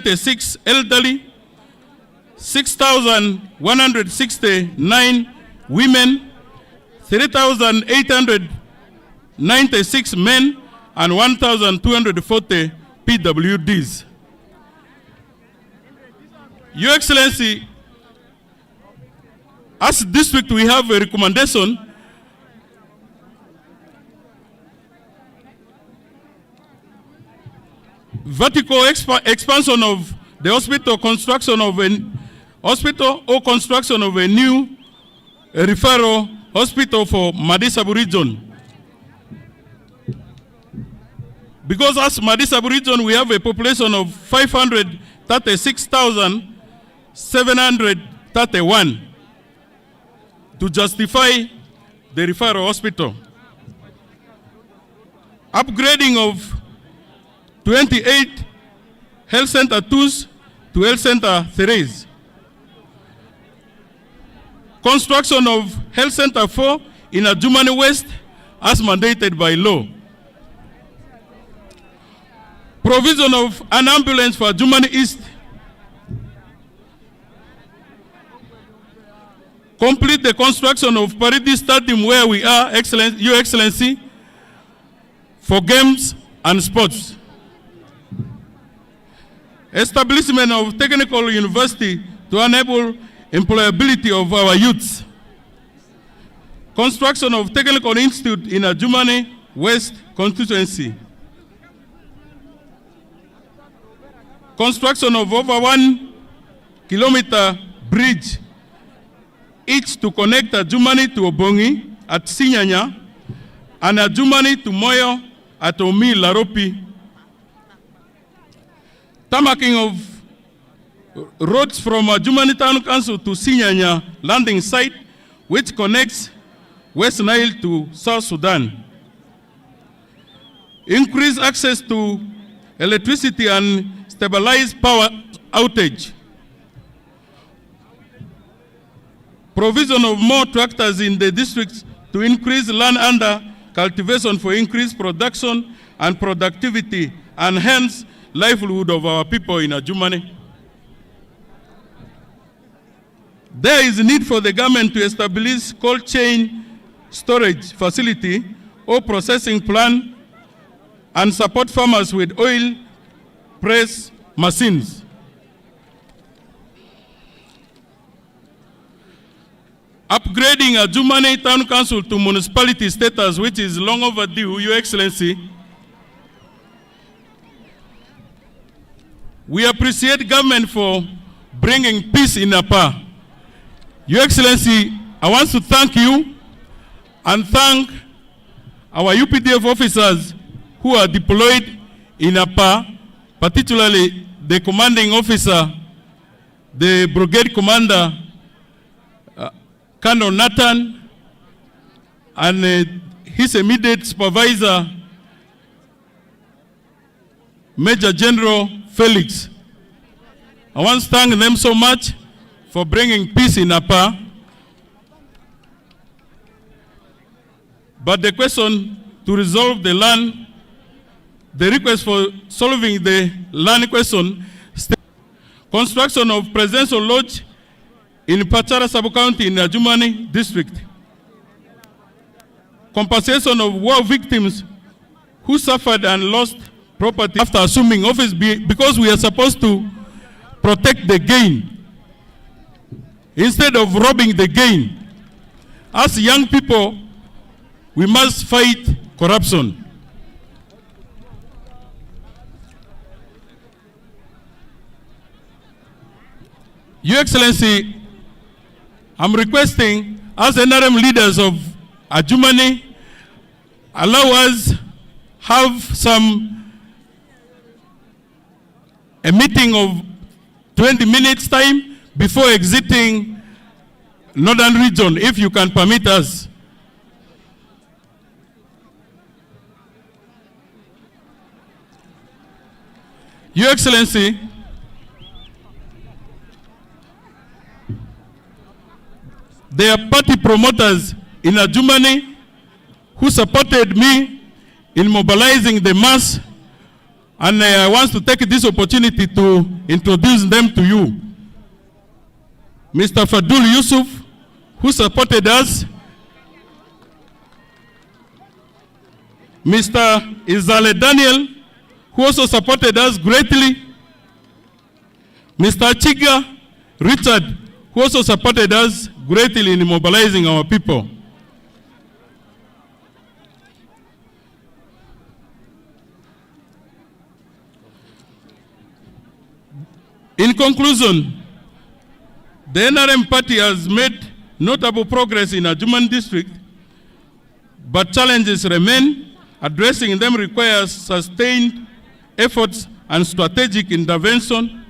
196 elderly, 6,169 women, 3,896 men, and 1,240 PWDs. Your Excellency, as a district, we have a recommendation vertical expansion of the hospital, construction of a hospital or construction of a new referral hospital for Madisabu region. Because as Madisabu region, we have a population of 536,731 to justify the referral hospital. Upgrading of 28 Health Center 2s to Health Center 3s. Construction of Health Center 4 in Adjumani West as mandated by law. Provision of an ambulance for Adjumani East. Complete the construction of Parish Stadium where we are, Your Excellency, for games and sports. Establishment of technical university to enable employability of our youths. Construction of technical institute in Adjumani West constituency. Construction of over 1 kilometer bridge, each to connect Adjumani to Obongi at Sinyanya and Adjumani to Moyo at Omi Laropi. Tamaking of roads from Adjumani Town Council to Sinyanya landing site, which connects West Nile to South Sudan. Increase access to electricity and stabilize power outage. Provision of more tractors in the districts to increase land under cultivation for increased production and productivity, and hence livelihood of our people in Adjumani. There is a need for the government to establish cold chain storage facility or processing plant and support farmers with oil press machines. Upgrading Adjumani Town Council to municipality status, which is long overdue, Your Excellency. We appreciate government for bringing peace in Apa. Your Excellency, I want to thank you and thank our UPDF officers who are deployed in Apa, particularly the commanding officer, the brigade commander, Colonel Nathan, and his immediate supervisor, Major General Felix. I want to thank them so much for bringing peace in Apa. But the question to resolve the land, the request for solving the land question, construction of Presidential Lodge in Pachara Sub-County in Adjumani District. Compensation of war victims who suffered and lost property after assuming office because we are supposed to protect the gain instead of robbing the gain. As young people, we must fight corruption. Your Excellency, I'm requesting, as NRM leaders of Adjumani, allow us have a meeting of 20 minutes time before exiting Northern Region, if you can permit us. Your Excellency, there are party promoters in Adjumani who supported me in mobilizing the mass And I want to take this opportunity to introduce them to you. Mr. Fadul Yusuf, who supported us. Mr. Izale Daniel, who also supported us greatly. Mr. Chiga Richard, who also supported us greatly in mobilizing our people. In conclusion, the NRM party has made notable progress in Adjumani District, but challenges remain. Addressing them requires sustained efforts and strategic intervention.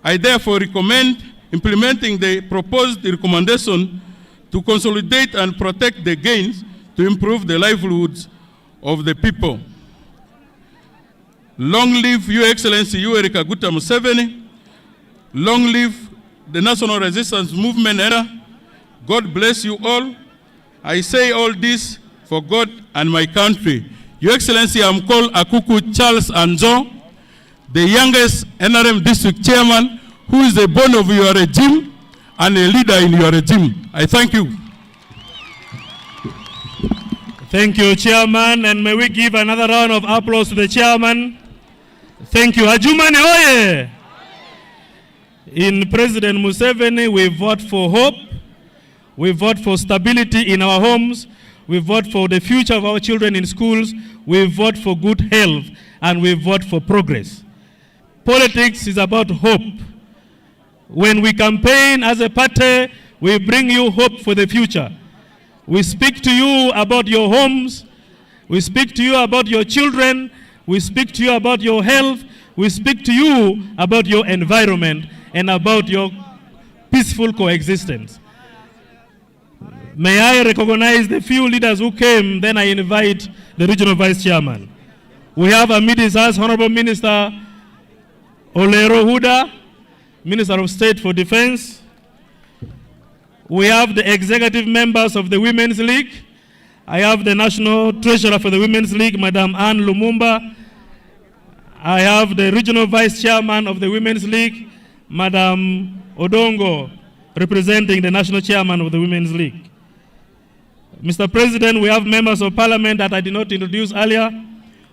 I therefore recommend implementing the proposed recommendation to consolidate and protect the gains to improve the livelihoods of the people. Long live Your Excellency Yoweri Kaguta Museveni. Long live the National Resistance Movement era. God bless you all. I say all this for God and my country. Your Excellency, I'm called Akuku Charles Anzo, the youngest NRM district chairman, who is a born of your regime and a leader in your regime. I thank you. Thank you, Chairman, and may we give another round of applause to the Chairman. Thank you. Adjumani oye! In President Museveni, we vote for hope, we vote for stability in our homes, we vote for the future of our children in schools, we vote for good health, and we vote for progress. Politics is about hope. When we campaign as a party, we bring you hope for the future. We speak to you about your homes, we speak to you about your children, we speak to you about your health, we speak to you about your environment and about your peaceful coexistence. May I recognize the few leaders who came, then I invite the Regional Vice Chairman. We have amidst us Honorable Minister Olero Huda, Minister of State for Defense. We have the executive members of the Women's League. I have the National Treasurer for the Women's League, Madam Anne Lumumba. I have the Regional Vice Chairman of the Women's League, Madam Odongo, representing the National Chairman of the Women's League. Mr. President, we have members of Parliament that I did not introduce earlier.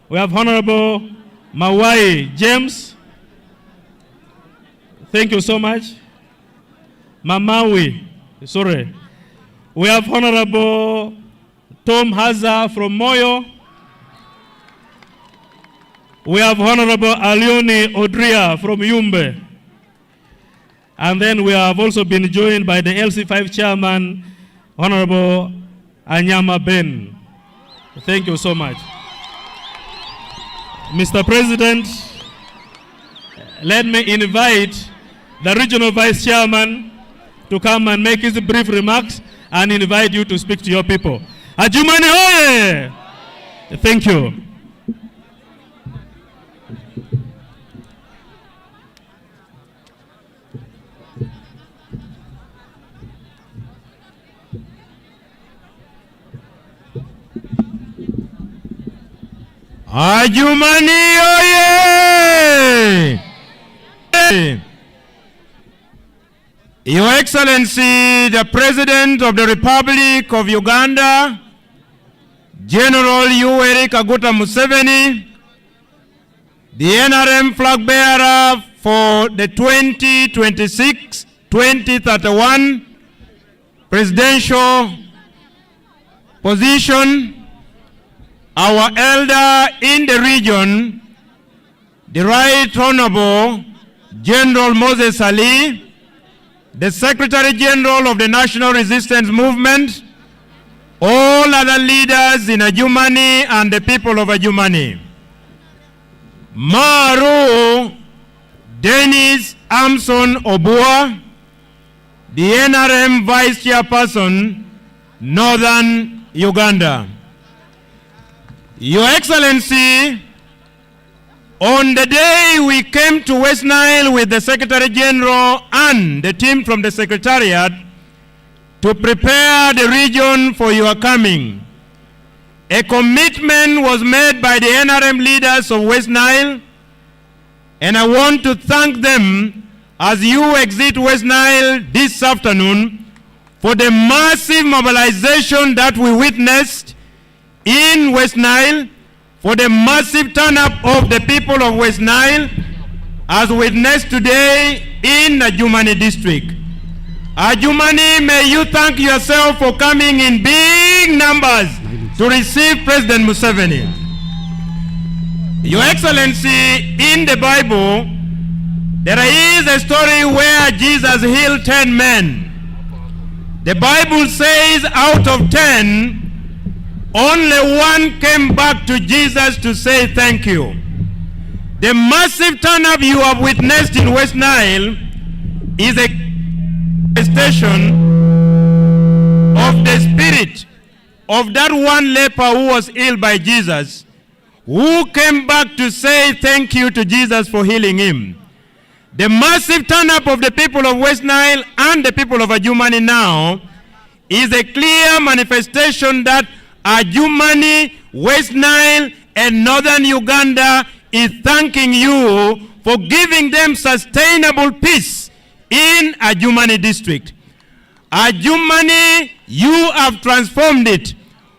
We have Honorable Mawai James. Thank you so much. Mamawi, sorry. We have Honorable Tom Haza from Moyo. We have Honorable Alioni Odria from Yumbe. And then we have also been joined by the LC5 Chairman, Honorable Anyama Ben. Thank you so much. Mr. President, let me invite the Regional Vice Chairman to come and make his brief remarks and invite you to speak to your people. Adjumani oye! Thank you. Adjumani oye! Your Excellency, the President of the Republic of Uganda, General Yoweri Kaguta Museveni, the NRM flag bearer for the 2026-2031 presidential position, our elder in the region, the Right Honorable General Moses Ali, the Secretary General of the National Resistance Movement, all other leaders in Adjumani and the people of Adjumani. Maru Dennis Amson Obua, the NRM Vice Chairperson, Northern Uganda. Your Excellency, on the day we came to West Nile with the Secretary General and the team from the Secretariat to prepare the region for your coming, a commitment was made by the NRM leaders of West Nile, and I want to thank them as you exit West Nile this afternoon for the massive mobilization that we witnessed in West Nile, for the massive turn-up of the people of West Nile as witnessed today in Adjumani District. Adjumani, may you thank yourself for coming in big numbers to receive President Museveni. Your Excellency, in the Bible, there is a story where Jesus healed 10 men. The Bible says out of 10, only one came back to Jesus to say thank you. The massive turn-up you have witnessed in West Nile is a manifestation of the spirit of that one leper who was healed by Jesus, who came back to say thank you to Jesus for healing him. The massive turn-up of the people of West Nile and the people of Adjumani now is a clear manifestation that Adjumani, West Nile, and Northern Uganda is thanking you for giving them sustainable peace in Adjumani District. Adjumani, you have transformed it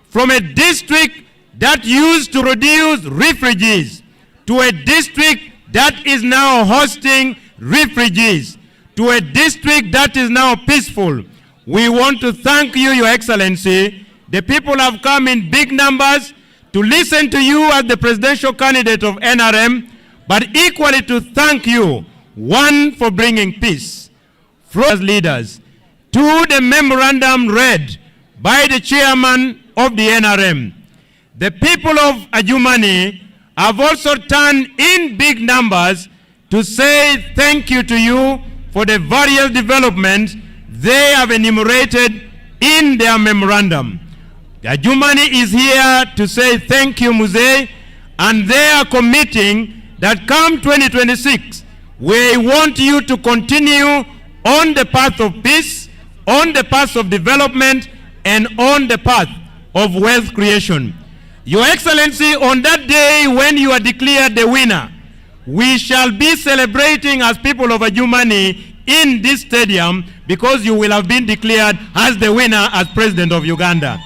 from a district that used to reduce refugees to a district that is now hosting refugees, to a district that is now peaceful. We want to thank you, Your Excellency. The people have come in big numbers to listen to you as the presidential candidate of NRM, but equally to thank you, one, for bringing peace, from leaders, to the memorandum read by the chairman of the NRM. The people of Adjumani have also turned in big numbers to say thank you to you for the various developments they have enumerated in their memorandum. Adjumani is here to say thank you, Muse, and they are committing that come 2026, we want you to continue on the path of peace, on the path of development, and on the path of wealth creation. Your Excellency, on that day when you are declared the winner, we shall be celebrating as people of Adjumani in this stadium because you will have been declared as the winner as President of Uganda.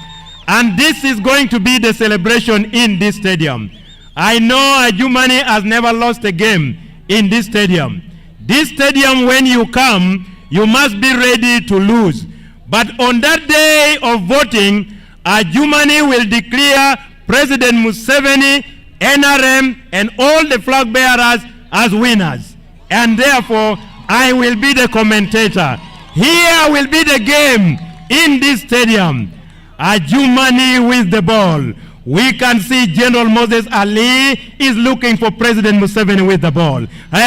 And this is going to be the celebration in this stadium. I know Adjumani has never lost a game in this stadium. This stadium, when you come, you must be ready to lose. But on that day of voting, Adjumani will declare President Museveni, NRM, and all the flag bearers as winners. And therefore, I will be the commentator. Here will be the game in this stadium. Adjumani with the ball. We can see General Moses Ali is looking for President Museveni with the ball.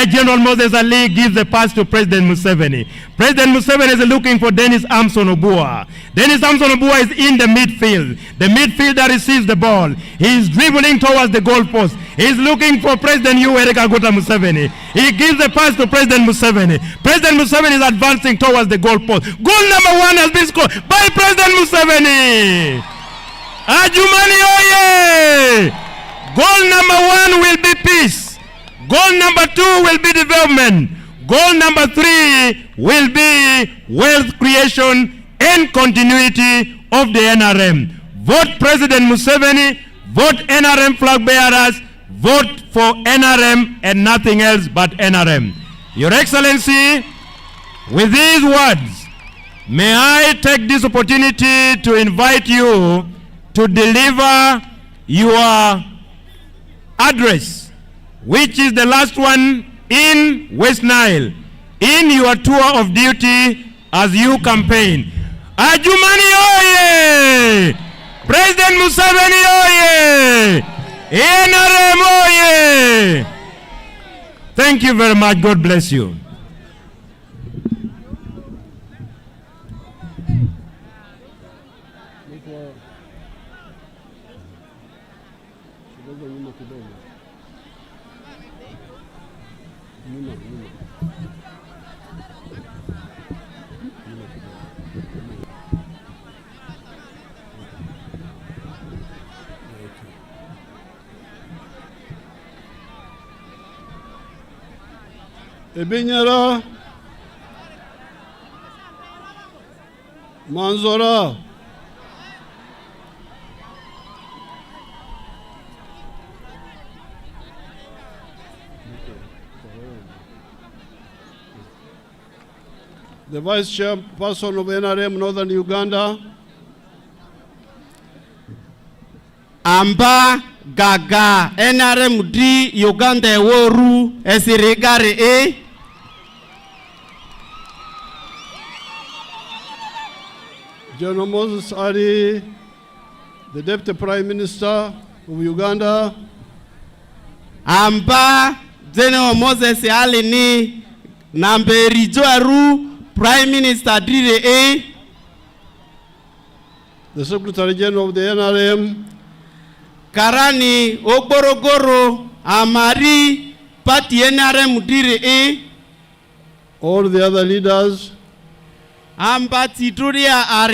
General Moses Ali gives the pass to President Museveni. President Museveni is looking for Dennis Amson Obua. Dennis Amson Obua is in the midfield. The midfielder receives the ball. He is dribbling towards the goalpost. He is looking for President Yoweri Kaguta Museveni. He gives the pass to President Museveni. President Museveni is advancing towards the goalpost. Goal number 1 has been scored by President Museveni. Adjumani oye! Goal number 1 will be peace. Goal number 2 will be development. Goal number 3 will be wealth creation and continuity of the NRM. Vote President Museveni, vote NRM flag bearers, vote for NRM and nothing else but NRM. Your Excellency, with these words, may I take this opportunity to invite you to deliver your address, which is the last one in West Nile, in your tour of duty as you campaign. Adjumani oye! President Museveni oye! NRM oye! Thank you very much. God bless you. Ebinyara, Manzora, the Vice Chairperson of NRM Northern Uganda, Amba Gaga NRM di Uganda woru esirigare General Moses Ali, the Deputy Prime Minister of Uganda, Amba General Moses Ali ni Namberi Joaru Prime Minister dire the Secretary General of the NRM, Karani Ogborogoro Amari Party NRM dire all the other leaders, Amba Tituria are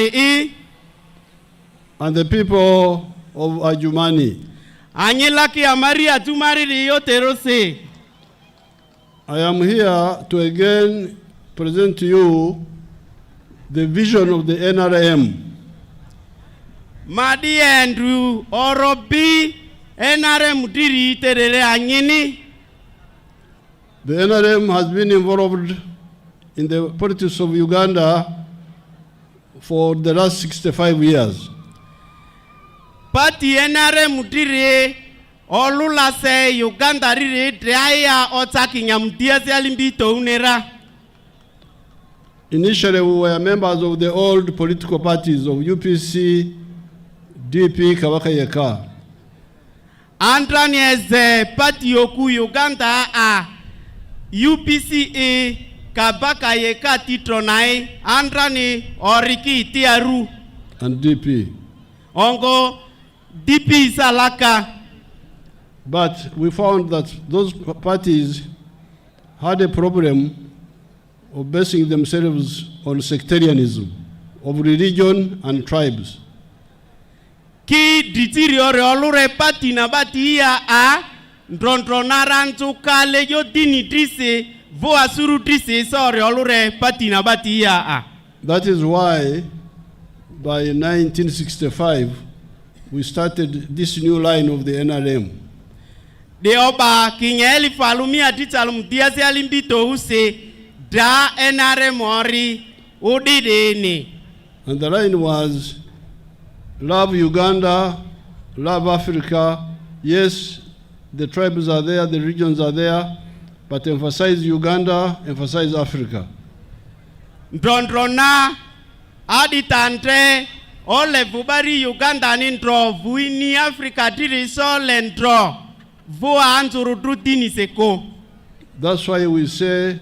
and the people of Adjumani. Anyelaki Amari Adjumani yoterose. I am here to again present to you the vision of the NRM. Madi Andrew Orobi NRM diri terere anyini. The NRM has been involved in the politics of Uganda for the last 65 years. Party NRM diri olula se Uganda riri draya otaki nyamdiasi alimbito unera. Initially, we were members of the old political parties of UPC, DP, Kabaka Yeka. Andrani eze party yoku Uganda a UPCA Kabaka Yeka titronai Andrani oriki tiaru. And DP. Ongo DP salaka. But we found that those parties had a problem of basing themselves on sectarianism of religion and tribes. Ki ditiriore olure party na bati ya a ndrontronarantu kale yo dini drise vo asuru drise sore olure party na bati ya a. That is why by 1965 we started this new line of the NRM. De oba kinyeli falumia titalum diasi alimbito use da NRM ori udidini. And the line was love Uganda, love Africa. Yes, the tribes are there, the regions are there, but emphasize Uganda, emphasize Africa. Ndrondrona aditante ole vubari Uganda nindro vuini Africa diri so lendro vua anzurudu dini seko. That's why we say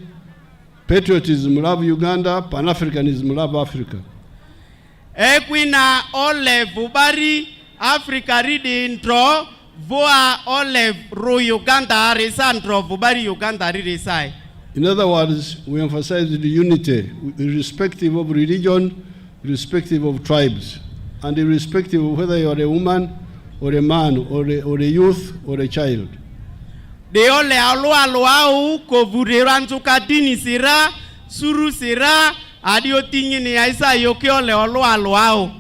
patriotism, love Uganda, Pan-Africanism, love Africa. Equina ole vubari Africa ridi ndro vua ole ru Uganda resandro vubari Uganda ridi sai. In other words, we emphasize the unity, irrespective of religion, irrespective of tribes, and irrespective of whether you are a woman or a man or a youth or a child. De ole alu ko vurerantuka dini sira suru sira adio tingi ni aisa yoke ole alu.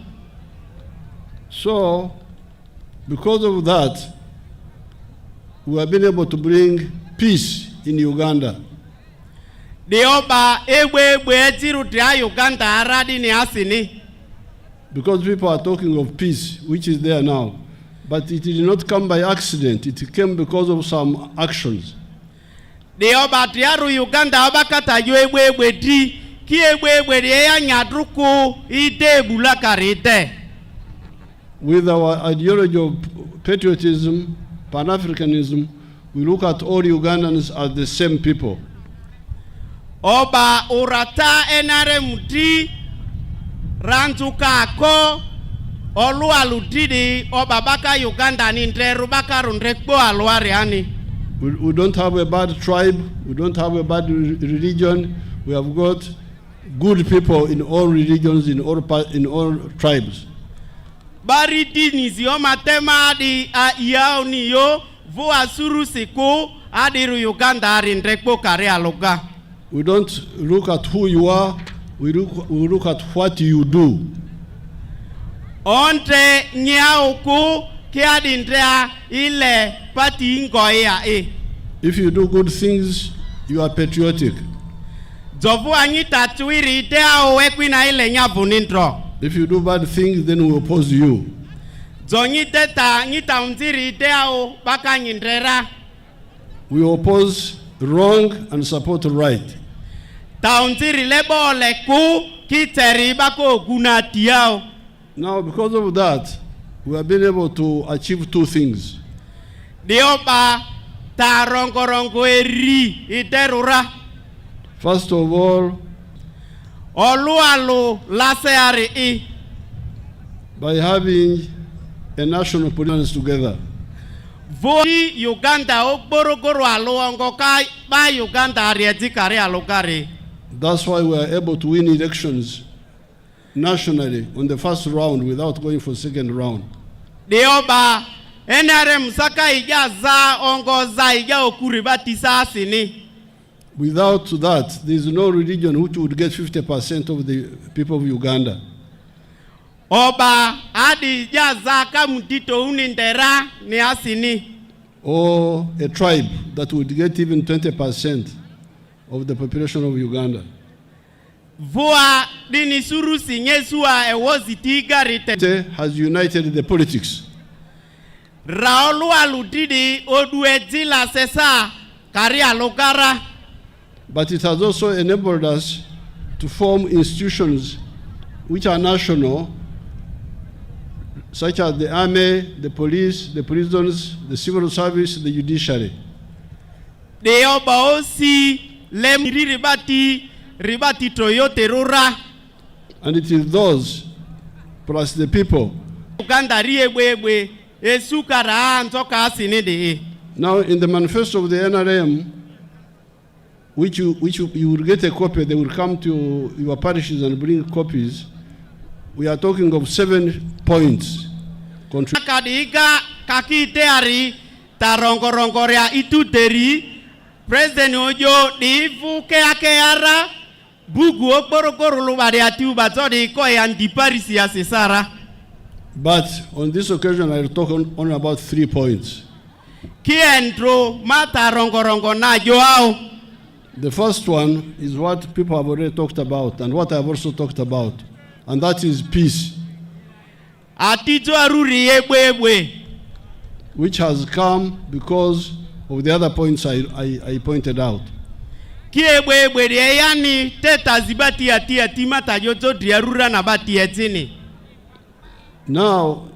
So, because of that, we have been able to bring peace in Uganda. De oba egbe tiru dia Uganda aradi ni asini. Because people are talking of peace, which is there now. But it did not come by accident. It came because of some actions. De oba tiaru Uganda abakata yo egbe di ki egbe de ya nyadruku ide bulakarite. With our ideology of patriotism, Pan-Africanism, we look at all Ugandans as the same people. Oba urata NRM di rantuka ko olu aludidi oba baka Uganda ni ndreru baka rundrekbo aluariani. We don't have a bad tribe, we don't have a bad religion, we have got good people in all religions, in all tribes. Bari dini zioma tema adi yao ni yo vo asuru siku adi ru Uganda ari ndrekbo kare aloga. We don't look at who you are, we look at what you do. Ontre nyauku kiadindrea ile pati ngoya e. If you do good things, you are patriotic. Jovu anyita tuiri dea owekwina ile nyabunintro. If you do bad things, then we oppose you. Zonyiteta nyita unziri dea o baka nyindrera. We oppose wrong and support right. Taunziri lebo leku kiteri bako gunatiao. Now, because of that, we have been able to achieve two things. Dioba ta rongo eri iterura. First of all, Olualu laseari I. by having a national police together. Voi Uganda okborogoro aluongo kai ba Uganda arieti kare alukare. That's why we are able to win elections nationally on the first round without going for second round. Dioba NRM saka ija za ongoza ija okuri batisa asini. Without that, there is no religion which would get 50% of the people of Uganda. Oba adi jaza kamutito unindera ni asini. Or a tribe that would get even 20% of the population of Uganda. Vua dini suru sinyesua ewozitiga rite. Has united the politics. Raolu aludidi oduetila sesa kari alokara. But it has also enabled us to form institutions which are national, such as the army, the police, the prisons, the civil service, the judiciary. Deo baosi lemiri ribati toyote rura. And it is those, plus the people. Uganda riebwe esukara antoka asinide. Now in the manifesto of the NRM, which you will get a copy, they will come to your parishes and bring copies. We are talking of 7 points. Kadiga kakiteari tarongorongoria ituteri President Ojo divu keakeara bugu okborogoro lubari atiuba zodi koe andiparisi ya sesara. But on this occasion I will talk only about 3 points. Kiendro mata rongorongo na joao. The first one is what people have already talked about and what I have also talked about, and that is peace, which has come because of the other points I pointed out. Now,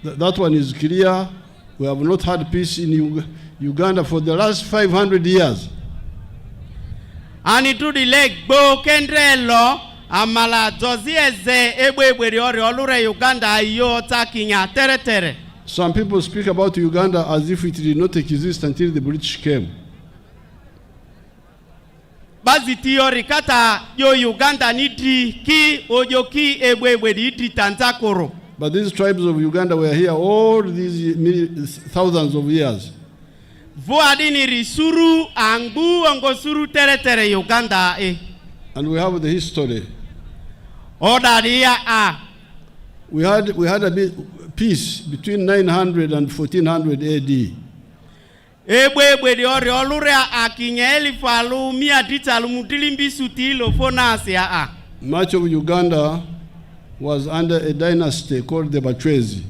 that one is clear. We have not had peace in Uganda for the last 500 years. Anitudi leg bo kendrelo amala zozieze ebwebweri ori olure Uganda iyo takinya tere. Some people speak about Uganda as if it did not exist until the British came. Bazi tiori kata yo Uganda nitri ki ojoki ebwebweri itri tanzakoro. But these tribes of Uganda were here all these thousands of years. Voadini risuru angu angosuru tere Uganda e. And we have the history. Odaria a. We had a bit peace between 900 and 1400 AD. Ebwe di ori olure akinyeli falu mia titalu mutilimbi sutilo fonasia a. Much of Uganda was under a dynasty called the Bachwezi.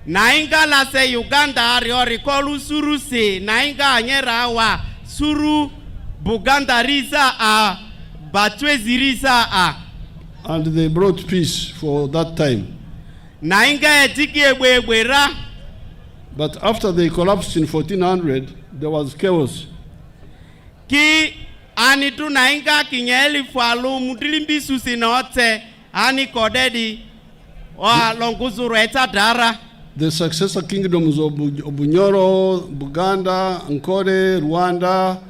Nainga la se Uganda ariori kolu suru se nainga anyera wa suru Buganda risa a Bachwezi risa a. And they brought peace for that time. Nainga etiki ebwe ra. But after they collapsed in 1400, there was chaos. Ki anitu nainga kinyeli falu mutilimbi susi note ani kodedi wa longuzuru eta dara. The successor kingdoms of Bunyoro, Buganda, Ankole, Rwanda,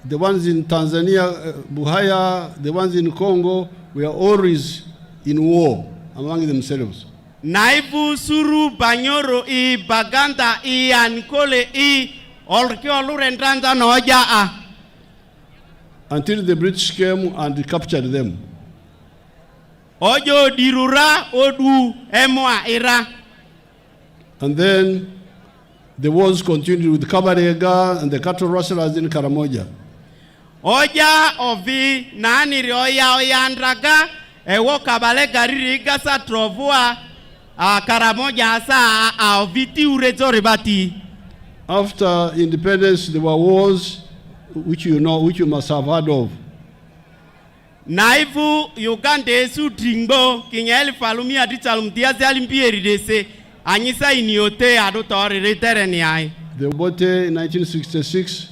the ones in Tanzania, Buhaya, the ones in Congo, were always in war among themselves. Naibu suru Banyoro I Baganda I Ankole I olke olurendranza noja a. until the British came and captured them. Ojo dirura odu emwa ira. And then the wars continued with Kabarega and the cattle rustlers in Karamoja. Oja ovi nani oya andraga ewo kabale gariri gasa trovua Karamoja asa oviti urezori bati. After independence, there were wars which you know, which you must have heard of. Naivu Uganda su dringo kinyeli falumi adichalum diazi alimpieri dese anyisa iniote adotori retereni ai. The Bote in 1966.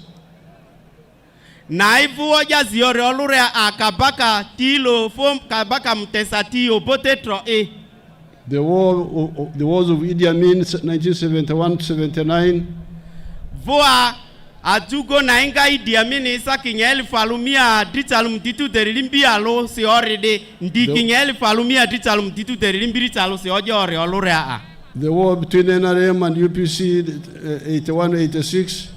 Naivu oja ziore olure akabaka tilo fom kabaka mtesati obote tro e. The wars of Idi Amin 1971-79. Voa ajugo na inga Idi Amin isa kinyeli falumia dichalum titu terilimbi alo si oride ndi kinyeli falumia dichalum titu terilimbi alo si oja ore olure a. The war between NRM and UPC 81-86.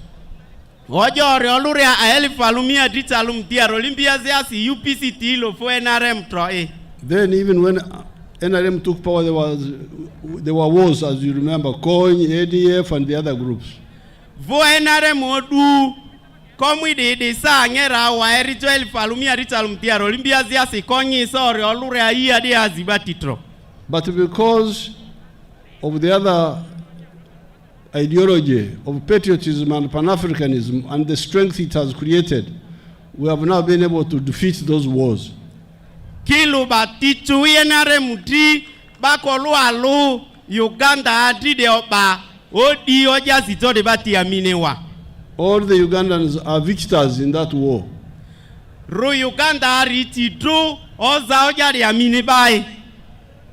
Oja ore olure a eli falumia dichalum tia rolimbia si UPC tilo fo NRM tro e. Then even when NRM took power, there were wars, as you remember, COIN, ADF, and the other groups. Vo NRM odu komu de sa ngera wa erito el falumia richalum tia rolimbia si konyi so ore olure a iya de azibatitro. But because of the other ideology of patriotism and Pan-Africanism and the strength it has created, we have now been able to defeat those wars. Kilu batitu yenare muti bakolu alu Uganda adide oba odi oja zitode bati aminewa. All the Ugandans are victors in that war. Ru Uganda riti do oza oja de amine bai.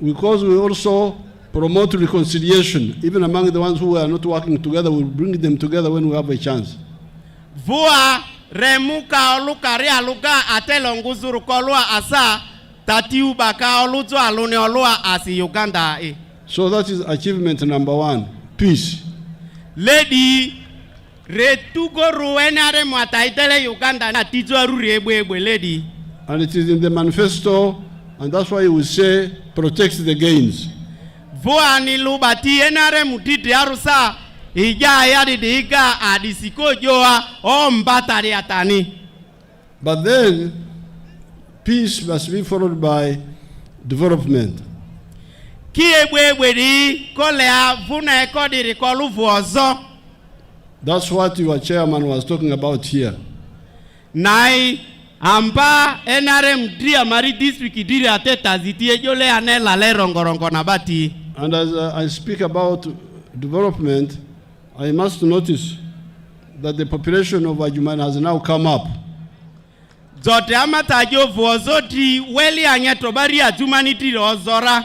Because we also promote reconciliation, even among the ones who are not working together, we bring them together when we have a chance. Vua remuka olukari aluga atelonguzuru kolua asa tatiu baka oluzo alune olua asi Uganda e. So that is achievement number 1, peace. Lady retugoru enare mwataitele Uganda na tizoru rebwe lady. And it is in the manifesto, and that's why we say protect the gains. Vua ni lubati enare mutiti arusa ija yadi diga adisiko joa o mbatari atani. But then peace must be followed by development. Kiebwebwedi kolea vuna ekodiri koluvu ozo. That's what your chairman was talking about here. Nai amba NRM dia mari district diri ateta ziti ejole anela le rongorongo nabati. And as I speak about development, I must notice that the population of Adjumani has now come up. Zote amata jovu ozoti weli anyeto bari Adjumani tiri ozora.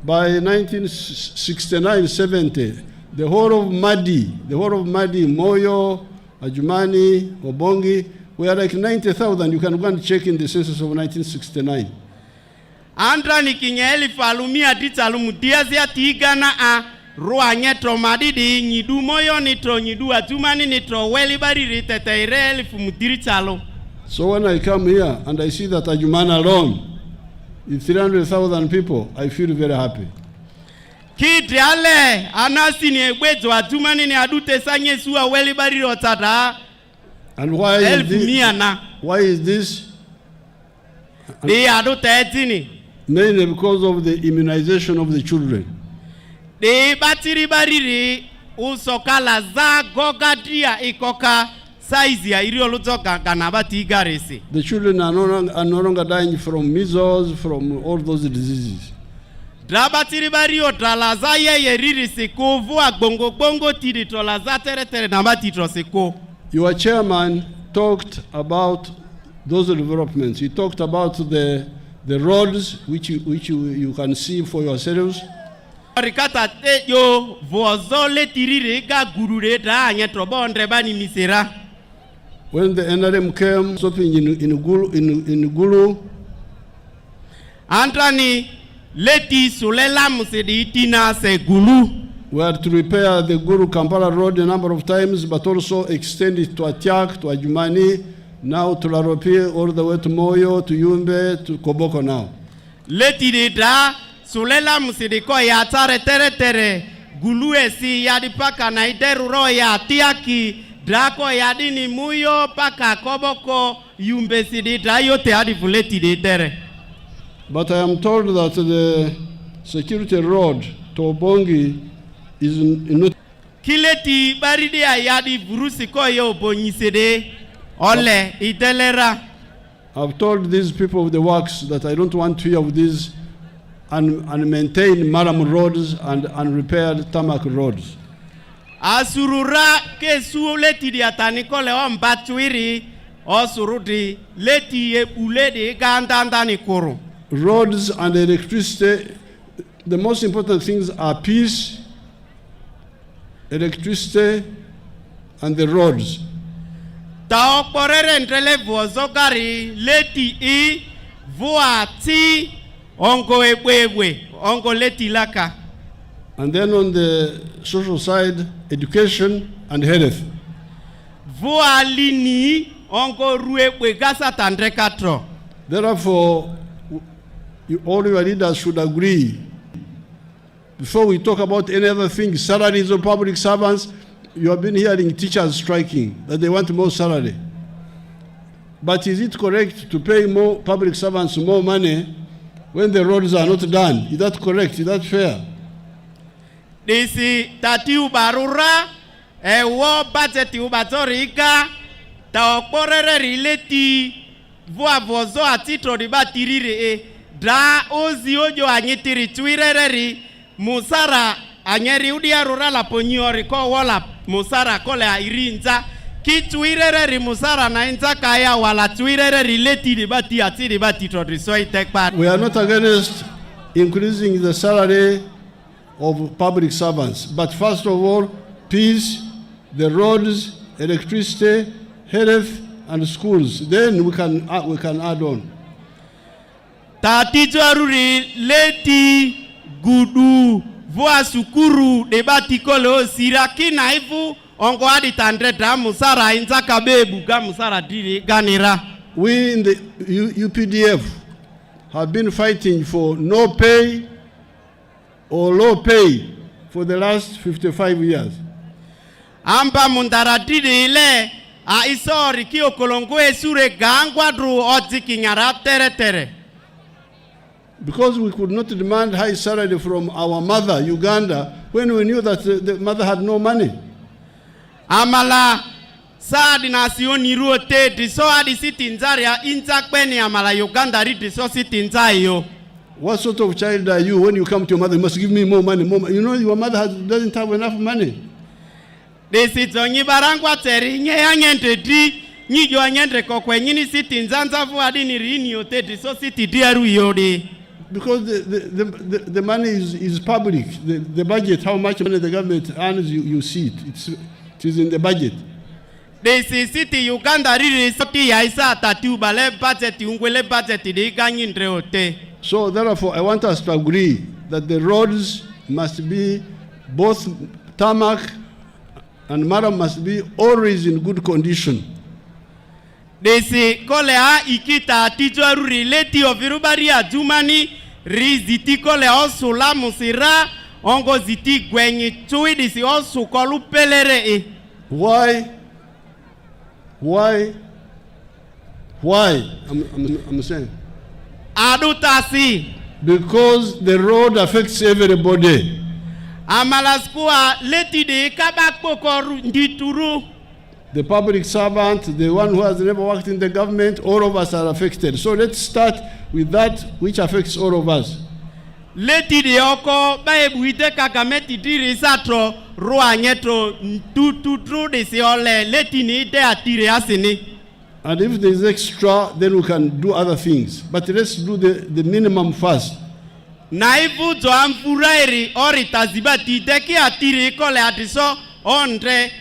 By 1969-70, the whole of Madi, Moyo, Adjumani, Obongi, we are like 90,000. You can go and check in the census of 1969. Andra ni kinyeli falumia titalumu diazia tigana a ruanyeto madidi nyidu moyo nitro nyidu Adjumani nitro weli bari ritete ireli fumutiri chalo. So when I come here and I see that Adjumani alone is 300,000 people, I feel very happy. Kidrale anasi ni egwezo Adjumani ni adute sanye suwa weli bari rotata. And why is this? They adute etini. Mainly because of the immunization of the children. De batiri bariri usokala za gogadria ikoka saizi ya irioluzo ganabati igarese. The children are no longer dying from measles, from all those diseases. Drabatiri bario tralaza ye riri seko vua bongo tiri tralaza tere nabati troseko. Your chairman talked about those developments. He talked about the roads which you can see for yourselves. Rikata tejo vozole tirire ga gurure da anyetro bondre bani misera. When the NRM came stopping in Gulu, Antrani leti sulela musedi itina se Gulu. We had to repair the Gulu Kampala road a number of times, but also extend it to Atiak, to Adjumani, now to Laropie, all the way to Moyo, to Yumbe, to Koboko now. Leti de da sulela musidiko ya tare tere gulue si ya dipaka na ideru ro ya tiaki drako ya dini muyo paka Koboko Yumbe si de da yote adi fuleti de tere. But I am told that the security road to Obongi is not. Kileti baride ya di vurusi ko yo bonyisede ole itelera. I've told these people of the works that I don't want to hear of these unmaintained maram roads and unrepaired tarmac roads. Asurura ke su leti di ataniko le on batuiri osuruti leti e ulede gandanda ni koro. Roads and electricity, the most important things are peace, electricity, and the roads. Ta oporere ndrele vozogari leti I vuati ongo ebwewe ongo leti laka. And then on the social side, education and health. Vualini ongo ruebwe gasa tandre katro. Therefore, all your leaders should agree. Before we talk about any other thing, salaries of public servants, you have been hearing teachers striking, that they want more salary. But is it correct to pay more public servants more money when the roads are not done? Is that correct? Is that fair? Disi tati ubarura, wo budget ubatorika, ta oporere rileti, vua vozo atitro di batirire dra ozi ojo anyitiri tuireri musara anyeri udia rurala ponyori ko wala musara kole irinza ki tuireri musara na inza kaya wala tuireri leti di bati ati di bati trodri so itekpa. We are not against increasing the salary of public servants, but first of all, peace, the roads, electricity, health, and schools. Then we can add on. Tatizo aruri leti gudu voa sukuru debati kolo siraki naifu ongo adi tandre damu sara inza kabebu gamu sara diri ganira. We in the UPDF have been fighting for no pay or low pay for the last 55 years. Amba mundaradiri ile a isori ki okolongwe sure gangwadru oziki nyara tere. Because we could not demand high salary from our mother, Uganda, when we knew that the mother had no money. Amala saadi nasioni ruote diso adi siti nzaria intakbeni amala Uganda ri diso siti nzayo. What sort of child are you when you come to your mother? You must give me more money, more money. You know your mother doesn't have enough money. Desi zonyi barangwa teri nye anyente di nyijo anyente kokwe nyini siti nzanza vuadi ni rini yote diso siti diaru yodi. Because the money is public. The budget, how much money the government earns, you see it. It is in the budget. Desi city Uganda riri soti ya isa tatuba le budget ungwele budget di ganyi ndreote. So therefore, I want us to agree that the roads must be both tarmac and maram must be always in good condition. Desi kole a ikita tijo ruri leti ovirubari Adjumani riziti kole osula musira ongo ziti gwenyi chui disi osu kolu pelere e. Why? I'm saying. Adutasi. Because the road affects everybody. Amalaskua leti de kabakpo koru ndituru. The public servant, the one who has never worked in the government, all of us are affected. So let's start with that which affects all of us. Leti de oko baebuite kakameti diri satro roa nyeto tututru de siole leti ni de atire asini. And if there is extra, then we can do other things. But let's do the minimum first. Naifu to amfurairi ori tazibati teki atire kole atiso Andre,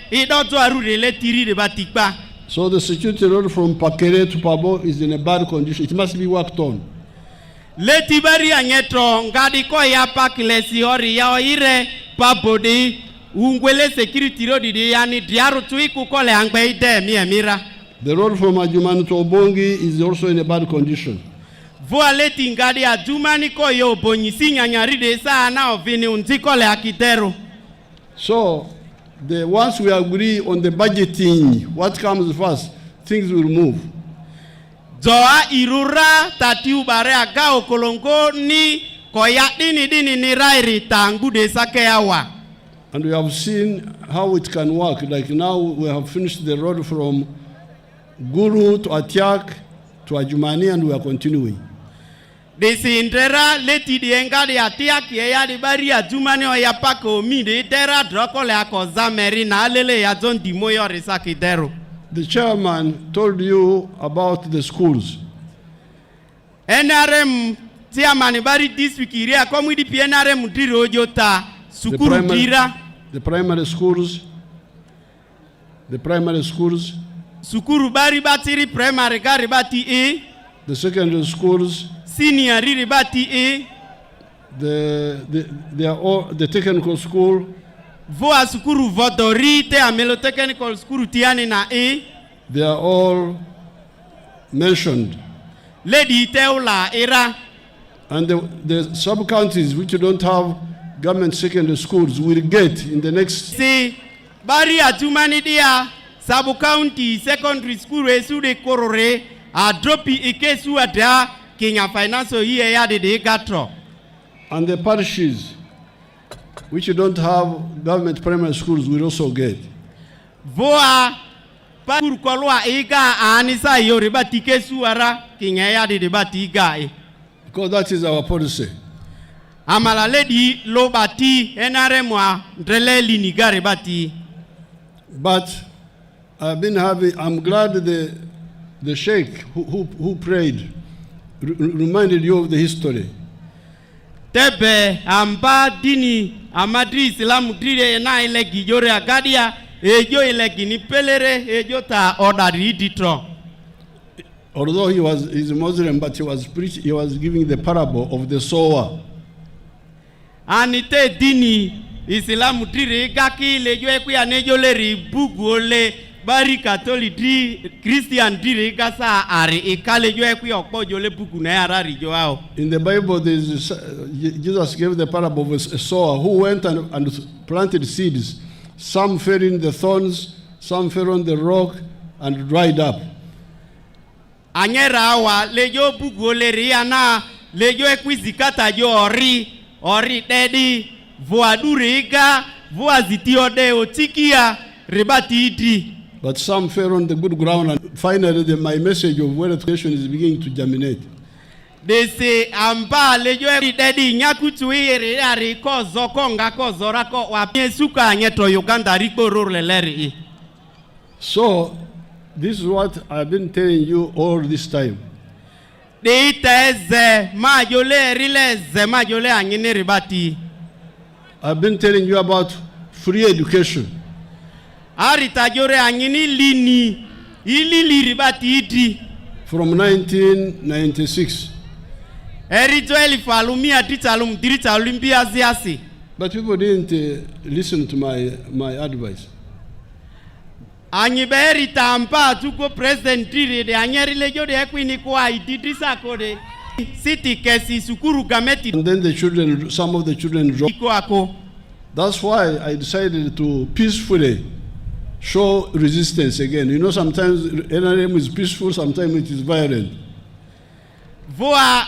so the security road from Pakere to Pabo is in a bad condition. It must be worked on. Leti bari anyetro ngadi ko ya pakilesi ori ya ire pabodi ungwele security road di yani diaru tuiku kole angbe ide mi emira. The road from Adjumani to Obongi is also in a bad condition. Voa leti ngadi Adjumani ko yo Obongi si nyanyaride sa na ovini untiko le akitero. So, once we agree on the budgeting, what comes first, things will move. Zoa irura tati ubare aga okolongo ni koya dini ni rairi tangu de sake awa. And we have seen how it can work. Like now we have finished the road from Guru to Atiak to Adjumani, and we are continuing. Desi intera leti di engadi Atiak ya di bari Adjumani o ya pako mi de tera droko le akoza meri na alele ya zon di moyo resaki dero. The chairman told you about the schools. NRM chairman bari district iria komudi pi NRM diro jota sukuru dira. The primary schools. Sukuru bari batiri primary gari bati e. The secondary schools. Senior riri bati e. They are all the technical school. Voa sukuru vodori te amelo technical school tiani na e. They are all mentioned. Lady teula era. And the sub-counties which don't have government secondary schools will get in the next. See, bari Adjumani dia sabu county secondary school esu de korore a dropi ikesu ada Kenya finance hiye ya de gatro. And the parishes which don't have government primary schools will also get. Voa pur kolwa iga anisa yori batikesu ara Kenya ya de batiga e. Because that is our policy. Amala lady lo bati enaremwa ndreleli nigare bati. But I'm glad the sheikh who prayed reminded you of the history. Tebe amba dini amadri Islamu dire na ile gijore agadia ejo ile gini pelere ejo ta ordari ditro. Although he's a Muslim, but he was giving the parable of the sower. Anite dini Islamu dire gaki lejo ekwi anejo leri bugu ole bari Catholic di Christian dire gasa are ekalejo ekwi okpojo le bugu na ara rijo ao. In the Bible, Jesus gave the parable of a sower who went and planted seeds. Some fell in the thorns, some fell on the rock and dried up. Anyera awa lejo bugu ole riana lejo ekwi zikata jo ori dedi voaduriga voazitiode otikia rebati iti. But some fell on the good ground, and finally my message of word education is beginning to germinate. They say amba lejo dedi nyakutu ire ari kozo konga kozo rako wapiesuka nyeto Uganda riko roleleri. So this is what I've been telling you all this time. I've been telling you about free education. From 1996. But people didn't listen to my advice. Anyiberi tampa tuko president dire de anyeri lejo de ekwini kwa ididisa kode city kesi sukuru gameti. And then some of the children dropped. That's why I decided to peacefully show resistance again. You know, sometimes NRM is peaceful, sometimes it is violent. Voa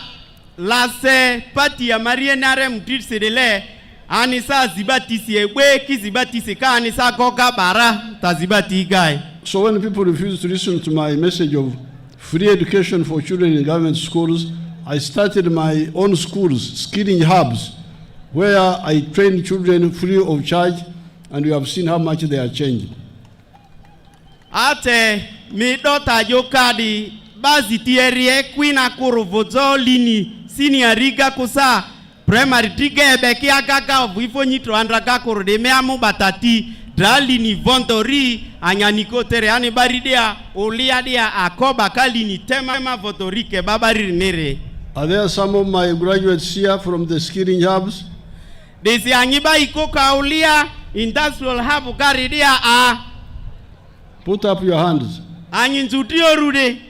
lase parti ya Marie NRM dirse de le anisa zibatisi ewe kizibatisi ka anisa goga bara tazibati guy. So when people refuse to listen to my message of free education for children in government schools, I started my own schools, skilling hubs, where I train children free of charge, and you have seen how much they are changing. Ate mi dota jokadi bazi tierie kwina kuruvozo lini senior riga kusa primary tige beki agaga vifo nyitro andraga kurode meamu batati drali ni vontori anyaniko tere ani baridia oliadia akoba kali ni tema votori ke babari nere. Are there some of my graduates here from the skilling hubs? Desi anyiba ikoka olia industrial hub karidia a. Put up your hands. Anyin zutio rude.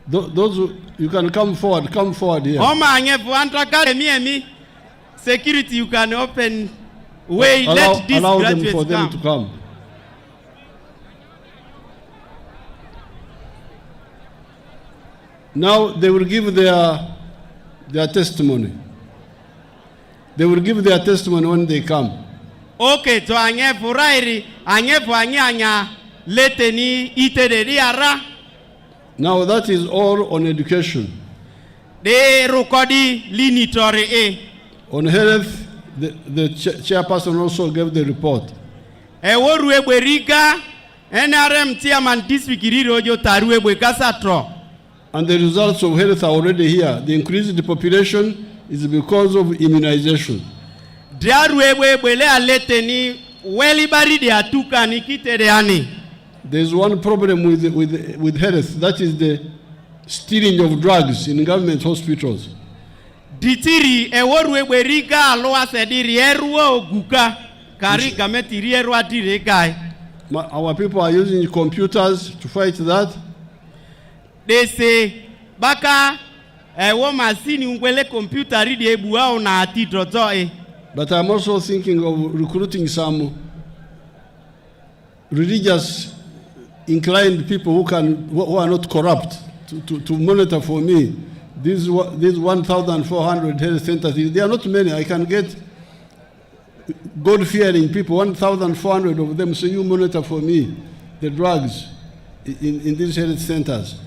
Those who, you can come forward here. Oma anyefu antaka mi. Security, you can open way. Let these allow graduates them for them come. to come. Now they will give their testimony. They will give their testimony when they come. Okay, to anyefu rairi, anyefu anyanya leteni itederi ara. Now that is all on education. De rukodi linitori e. On health, the chairperson also gave the report. Eworu eberiga NRM chairman district rojo taru ebekasatro. And the results of health are already here. The increase in the population is because of immunization. There's one problem with health, that is the stealing of drugs in government hospitals. Our people are using computers to fight that. They say, baka machine ungwele computer ridi ebuao na atidrozoe. But I'm also thinking of recruiting some religious inclined people who are not corrupt to monitor for me. These 1,400 health centers, they are not many. I can get God-fearing people, 1,400 of them, so you monitor for me the drugs in these health centers.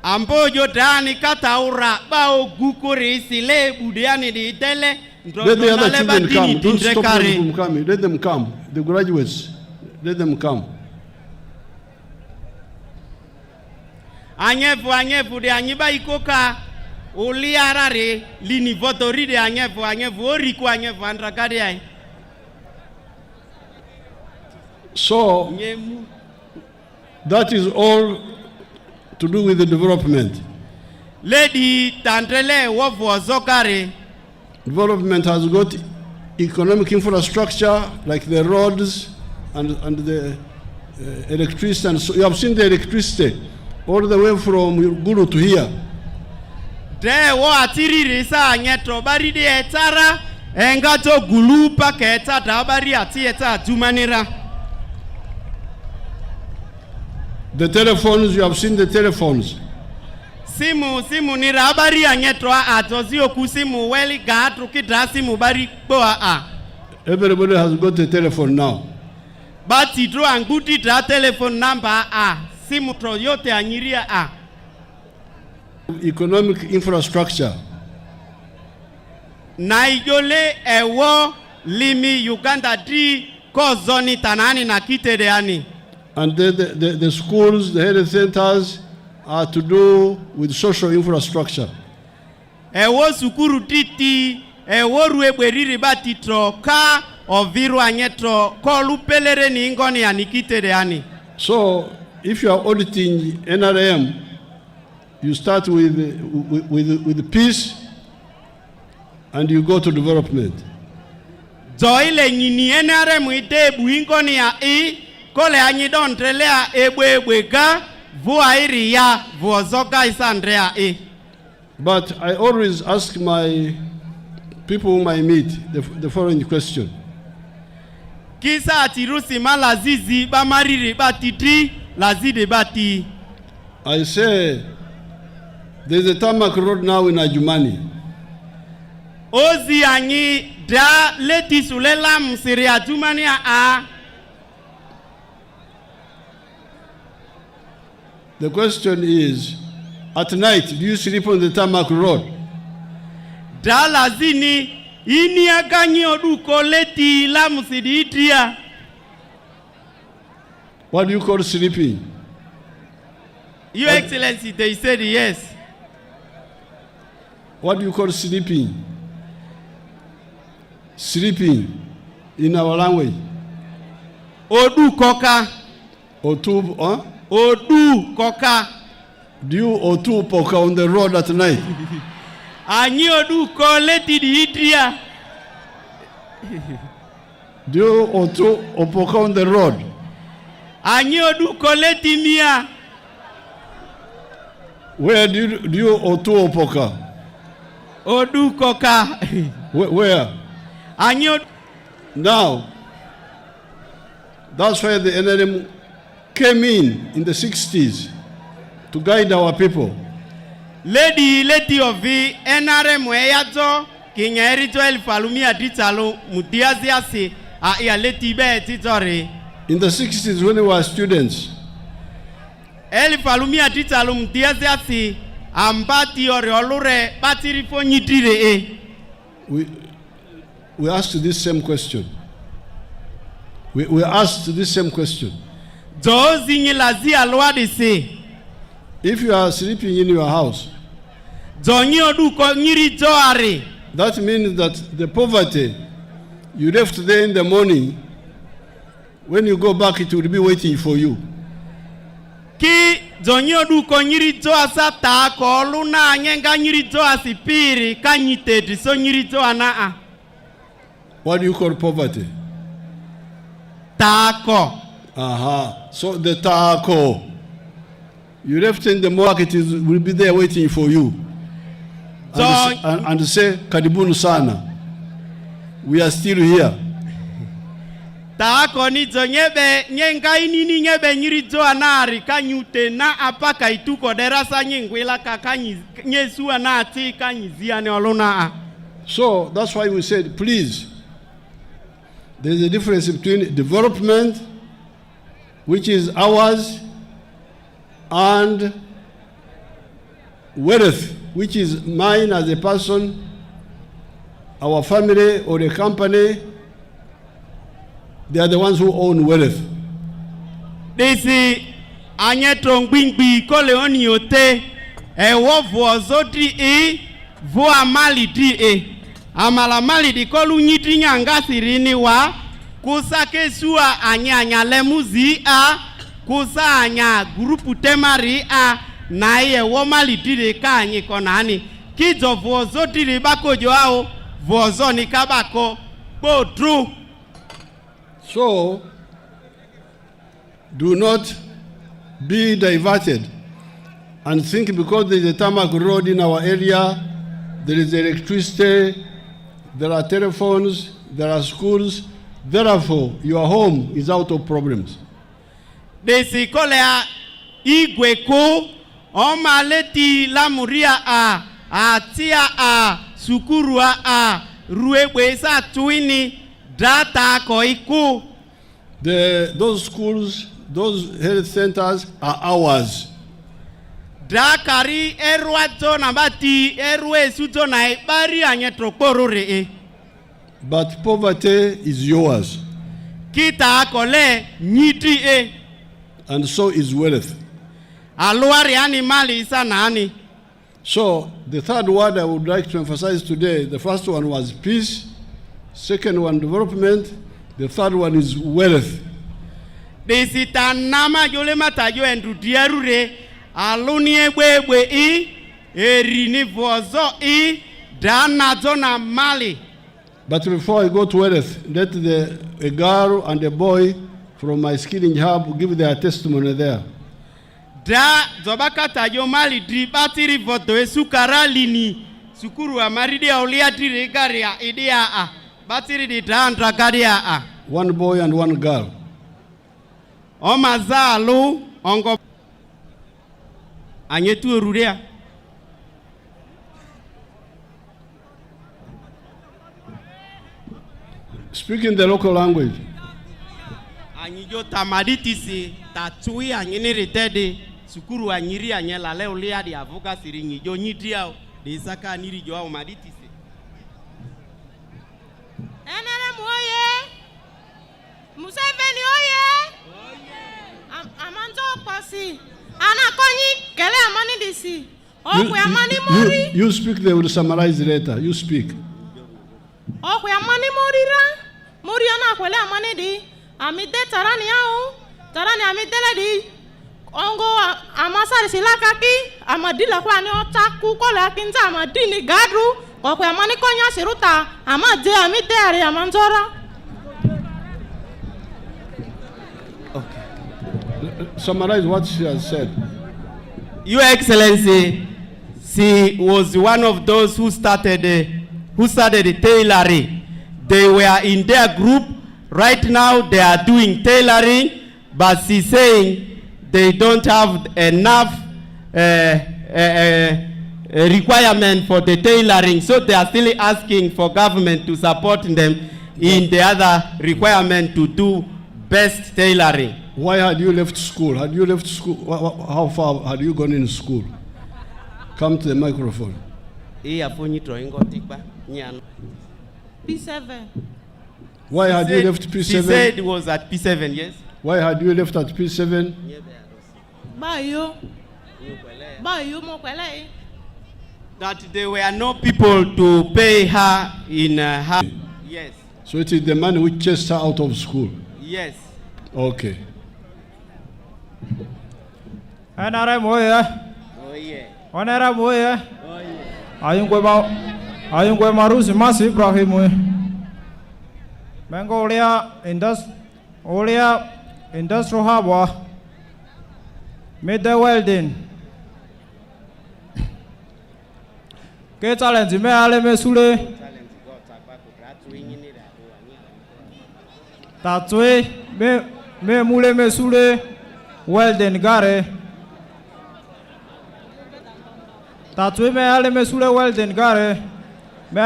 Ambojo dani kataura bao gukuri sile budiani di tele. Let the other children come. Don't stop them from coming. Let them come. The graduates, let them come. Anyefu de anyiba ikoka uliarare lini votori de anyefu oriku anyefu andrakade ai. So that is all to do with the development. Lady Tandrele wofu zokare. Development has got economic infrastructure like the roads and the electricity. And so you have seen the electricity all the way from Guru to here. De wo atiri risa nyetro bari de etara engato gulu pa keta dabari ati eta Adjumanira. The telephones, you have seen the telephones. Simu ni rabari anyetro atozio kusimu weli gatru kidra simu bari boa a. Everybody has got a telephone now. But idro anguti dra telephone number a. Simu tro yote anyiria a. Economic infrastructure. Naijole ewo limi Uganda di kozoni tanani na kitereani. And the schools, the health centers are to do with social infrastructure. Ewo sukuru titi, ewo rueberiri batitro ka oviru anyetro kolu pelere ni ingoni ya nikitereani. So if you are auditing NRM, you start with peace and you go to development. Zoile nyini NRM ite buingoni ya kole anyidon trelea ebwega vuairi ya vuozoka isandrea But I always ask my people whom I meet the following question. Kisa atirusi malazizi bamariri batiti lazide bati. I say there's a tarmac road now in Adjumani. Ozi anyi da leti sulela msiri Adjumani a. The question is, at night, do you sleep on the tarmac road? Da lazini ini aganyi oduko leti la msiri itria. What do you call sleeping? Your Excellency, they said yes. What do you call sleeping? Sleeping in our language. Odu koka. Otu, huh? Odu koka. Do you otu poka on the road at night? Anyi odu ko leti di itria. Do you otu opoka on the road? Anyodu koleti mia. Where do you otu opoka? Odu koka. Where? Anyodu. Now, that's why the NRM came in the 60s to guide our people. Lady of the NRM weyato kingeri to el falumia ditalo mutiaziasi a ya leti be titore. In the 60s when we were students, El falumia ditalo mutiaziasi ambati orolure batiri fonyitire e. We asked this same question. We asked this same question. If you are sleeping in your house, that means that the poverty you left there in the morning, when you go back, it will be waiting for you. What do you call poverty? Tako. So the tako you left in the market will be there waiting for you. And say, Karibuni sana. We are still here. Tako ni nyebe nyenga inini nyebe nyirito anari kanyute na apaka ituko derasa nyengwela kakanyi nyesu anati kanyizia ne olona. So that's why we said, please, there's a difference between development, which is ours, and wealth, which is mine as a person, our family or a company. They are the ones who own wealth. Desi anyetrong bingbi kole oni ote wo vuozotri voa mali tri amala mali di kolu nyitri nyanga sirini wa kusake sua anya lemuzi kusa anya grupu temari na ye wo mali tri ka anyi konani kijo vuozotri bakojo ao vuozoni kabako po true. So, do not be diverted and think because there is a tarmac road in our area, there is electricity, there are telephones, there are schools, therefore your home is out of problems. Desi kolea igweko omaleti lamuria atia sukurua ruegwe sa tuini data koiku. Those schools, those health centers are ours. Dakari erwato nabati erwe suto na bari anyetroporore. But poverty is yours. Kita kole nyiti and so is wealth. Aluari animali isa nani. So the third word I would like to emphasize today, the first one was peace. Second one, development. The third one is wealth. Desita nama yole matayo endudierure aluni ebwe erini vozo dana zona mali. But before I go to wealth, let a girl and a boy from my skilling hub give their testimony there. Da zobakata yo mali dribatiri voto esukara lini sukuru amaridi aulia diregaria idea batiri di dandra garia. One boy and one girl. Omazalu ongo anyetu rurea. Speaking the local language. Anyijo tamaditisi tatui anyini ritede sukuru anyiri anyela leo lia di avuka siri nyijo nyidiao de saka aniri jo au maditisi. NRM oye! Museveni oye! Amanzo pasi. Anakonyi kele amani disi. Okwe amani mori. You speak, they will summarize later. You speak. Okwe amani mori ra. Mori ana kwele amani di. Amide tarani yao. Tarani amide ledi. Ongo amasari silakaki. Amadila kwa ni otaku kola kinza amadini gadru. Okwe amani konya siruta. Amade amide ari amanzora. summarize what she has said. Your Excellency, she was one of those who started the tailoring. They were in their group. Right now, they are doing tailoring, but she's saying they don't have enough requirement for the tailoring, so they are still asking for government to support them in the other requirement to do best tailoring. Why had you left school? Had you left school? How far had you gone in school? Come to the microphone. P7. Why had you left P7? She said it was at P7, yes. Why had you left at P7? Bayo. That there were no people to pay her in her. Yes. So it is the man who chased her out of school? Yes. Okay. NRM oye. Oh yeah. NRM oye. Oh yeah. Ayun kwe marusi masi Ibrahim oye. Mengo olia industrial harbor. Midday welding. Ke challenge me ale me sule. Tatwe me mule me sule welding gare. Tatwe me ale me sule welding gare. Me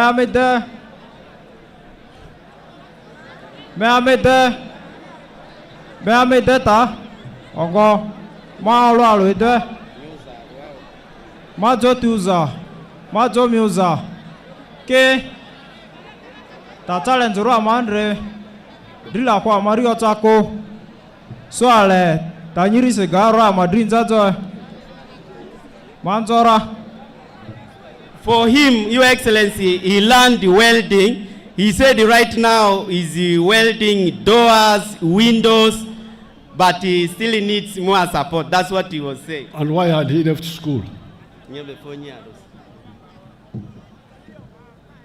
amede ta. Ongo ma alo alo ide. Ma jo tuza. Ma jo miuza. Ke ta challenge ro amandre. Drila kwa Mario Chako. So ale ta nyiri se garo amadrin zazo. Manzora. For him, Your Excellency, he learned welding. He said right now he's welding doors, windows, but he still needs more support. That's what he was saying. And why had he left school?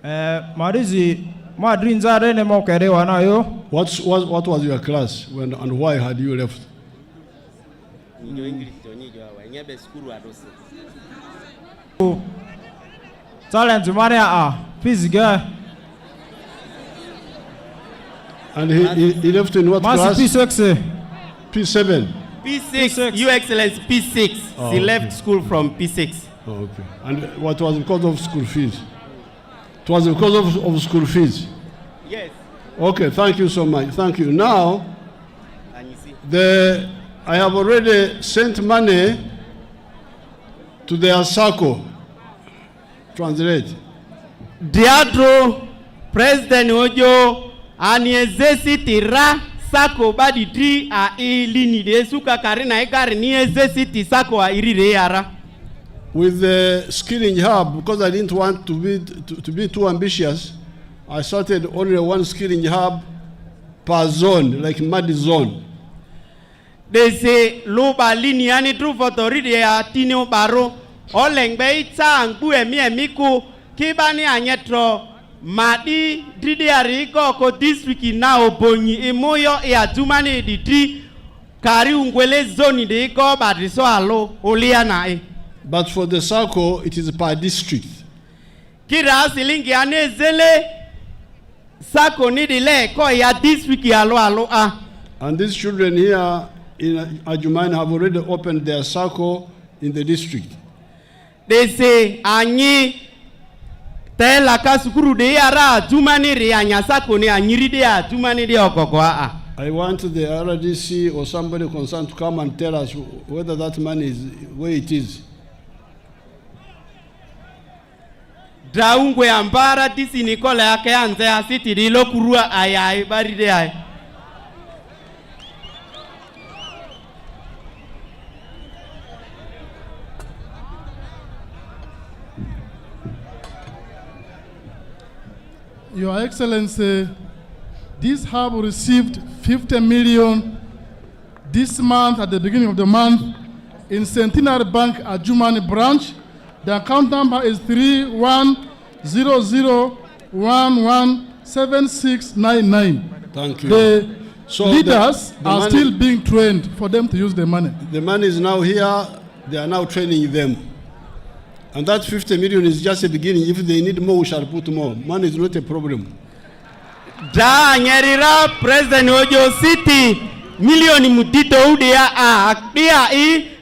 Marizi madrin zare ne mokere wanayo. What was your class when and why had you left? Challenge mania physical. And he left in what class? P6. P7. P6, Your Excellency, P6. Oh, he okay. left school from P6. Oh, okay. And what was because of school fees? It was because of school fees? Yes. Okay, thank you so much. Thank you. Now, And you see, I have already sent money to their SACCO. Translate. Diadro, President Ojo, aniezesiti ra sako badi tri a ilini de suka karina ekari niezesiti sako a irire yara. With the skilling hub, because I didn't want to be too ambitious, I started only one skilling hub per zone, like Madi zone. They say loba lini ani tru fotoride ya tino baro olengbe ita angbu emi ku kibani anyetro madi dride ariko ko district na obonyi emoyo e Adjumani District kari ungwele zone de ko badriso alo oliana e. But for the SACCO, it is per district. Kira silingi anezele sako nidile ko ya district alo a. And these children here in Adjumani have already opened their SACCO in the district. They say anyi tela kasukuru de yara Adjumani ri anya sako ni anyiri de Adjumani de okoko a. I want the RDC or somebody concerned to come and tell us whether that money is where it is. Draungwe ambara tisi nikola yake anze asiti dilo kurua ayai baride ay. Your Excellency, this hub received 50 million this month at the beginning of the month in Centenary Bank Adjumani branch. The account number is 3100117699. Thank you. The So leaders the are money, still being trained for them to use the money. The money is now here. They are now training them. And that 50 million is just a beginning. If they need more, we shall put more. Money is not a problem. Da nyerira President Ojo City milioni mutito udia dia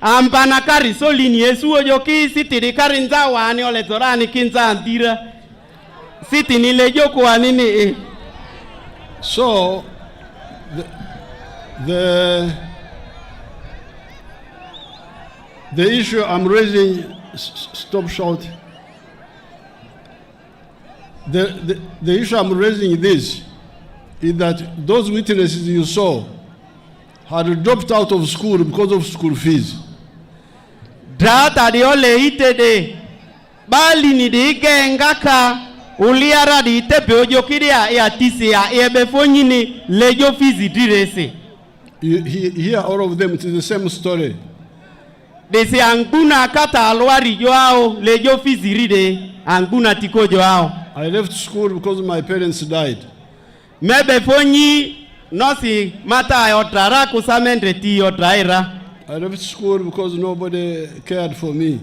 ambana kari solini Yesu Ojo ki city di karinza wani ole zorani kinza andira city ni lejo kwa nini So the issue I'm raising, stop shout. The issue I'm raising is that those witnesses you saw had dropped out of school because of school fees. Data di ole itede bali ni di gengaka uliara di tepe Ojo kidia ya tisi ya ebefonyi ni lejo fizi direse. You hear all of them, it is the same story. Desi anguna kata alwari joao lejo fizi ride anguna tiko joao. I left school because my parents died. Mebe fonyi nosi mata ayotara kusamendre ti yotraira. I left school because nobody cared for me.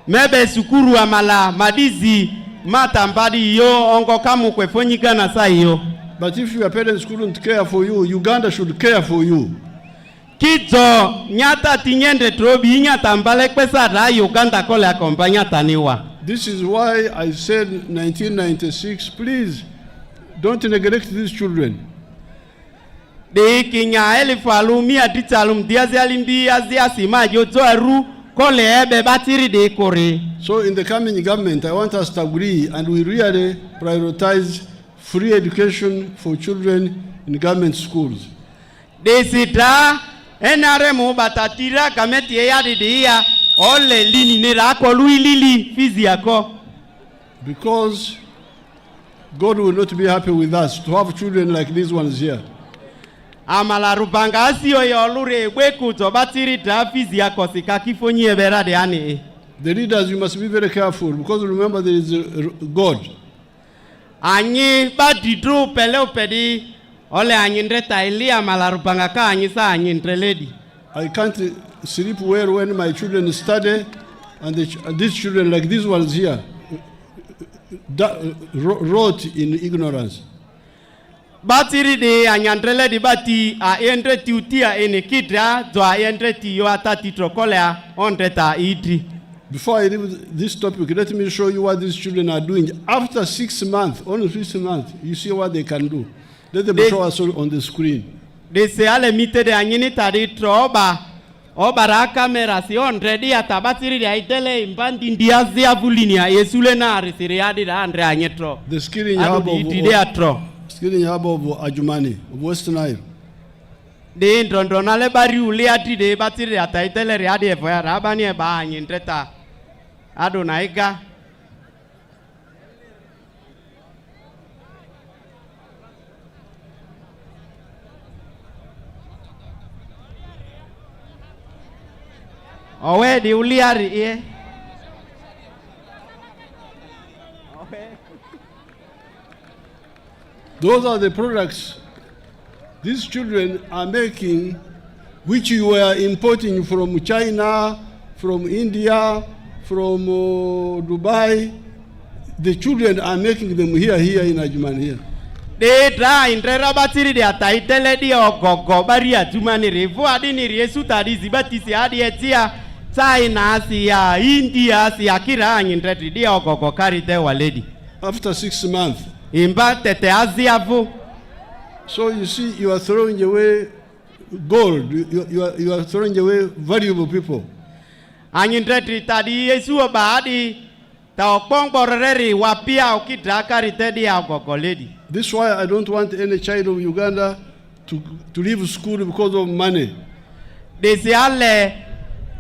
Mebe sukuru amala madizi mata mbadi yo ongo kamu kwe fonyi gana sa yo. But if your parents couldn't care for you, Uganda should care for you. Kizo nyata tinyende trobi nyata mbale pesa ra Uganda kole akompanya taniwa. This is why I said 1996, please don't neglect these children. De kinya elifu alumi adita alum diazi alimbi aziasi majo toeru kole ebe batiri de kore. So in the coming government, I want us to agree and we really prioritize free education for children in government schools. De sita NRM batatira kameti eyadi dia ole lini nira ko luilili fizi yako. Because God will not be happy with us to have children like these ones here. Amala rubanga asio yolure weku to batiri da fizi yako sikakifonyi eberade ani. The leaders, you must be very careful because remember there is a God. Anyi badidru peleo pedi ole anyindreta ilia malarupanga ka anyisa anyindreledi. I can't sleep well when my children study and these children like these ones here wrote in ignorance. Batiri de anyandreledi bati a endreti utia enikidra do a endreti yo atati trokolea ondreta idri. Before I leave this topic, let me show you what these children are doing. After 6 months, only 6 months, you see what they can do. Let them show us on the screen. They say ale mite de anyini tari troba obara kamera si ondredi atabatiri de aitele imbandi ndiazi avulinia yesule na arisiriadi da andre anyetro. The skilling hub of Adjumani, of West Nile. De ndondonale bari uliati de batiri ataitele riadi evoya rabani eba anyintreta adonaiga. Owe di uliari ye. Those are the products these children are making, which you were importing from China, from India, from Dubai. The children are making them here in Adjumani here. De dra indrera batiri de ataitele di ogogo bari Adjumani revo adini riesu tadi zibatisi adi etia China Asia, India Asia kira indreti di ogogo karite waledi. After 6 months. Imba tete Asia vo. So you see, you are throwing away gold. You are throwing away valuable people. Anyindreti tadi yesu obadi ta okpong boreri wapia okidra karite di ogogo ledi. This is why I don't want any child of Uganda to leave school because of money. Desi ale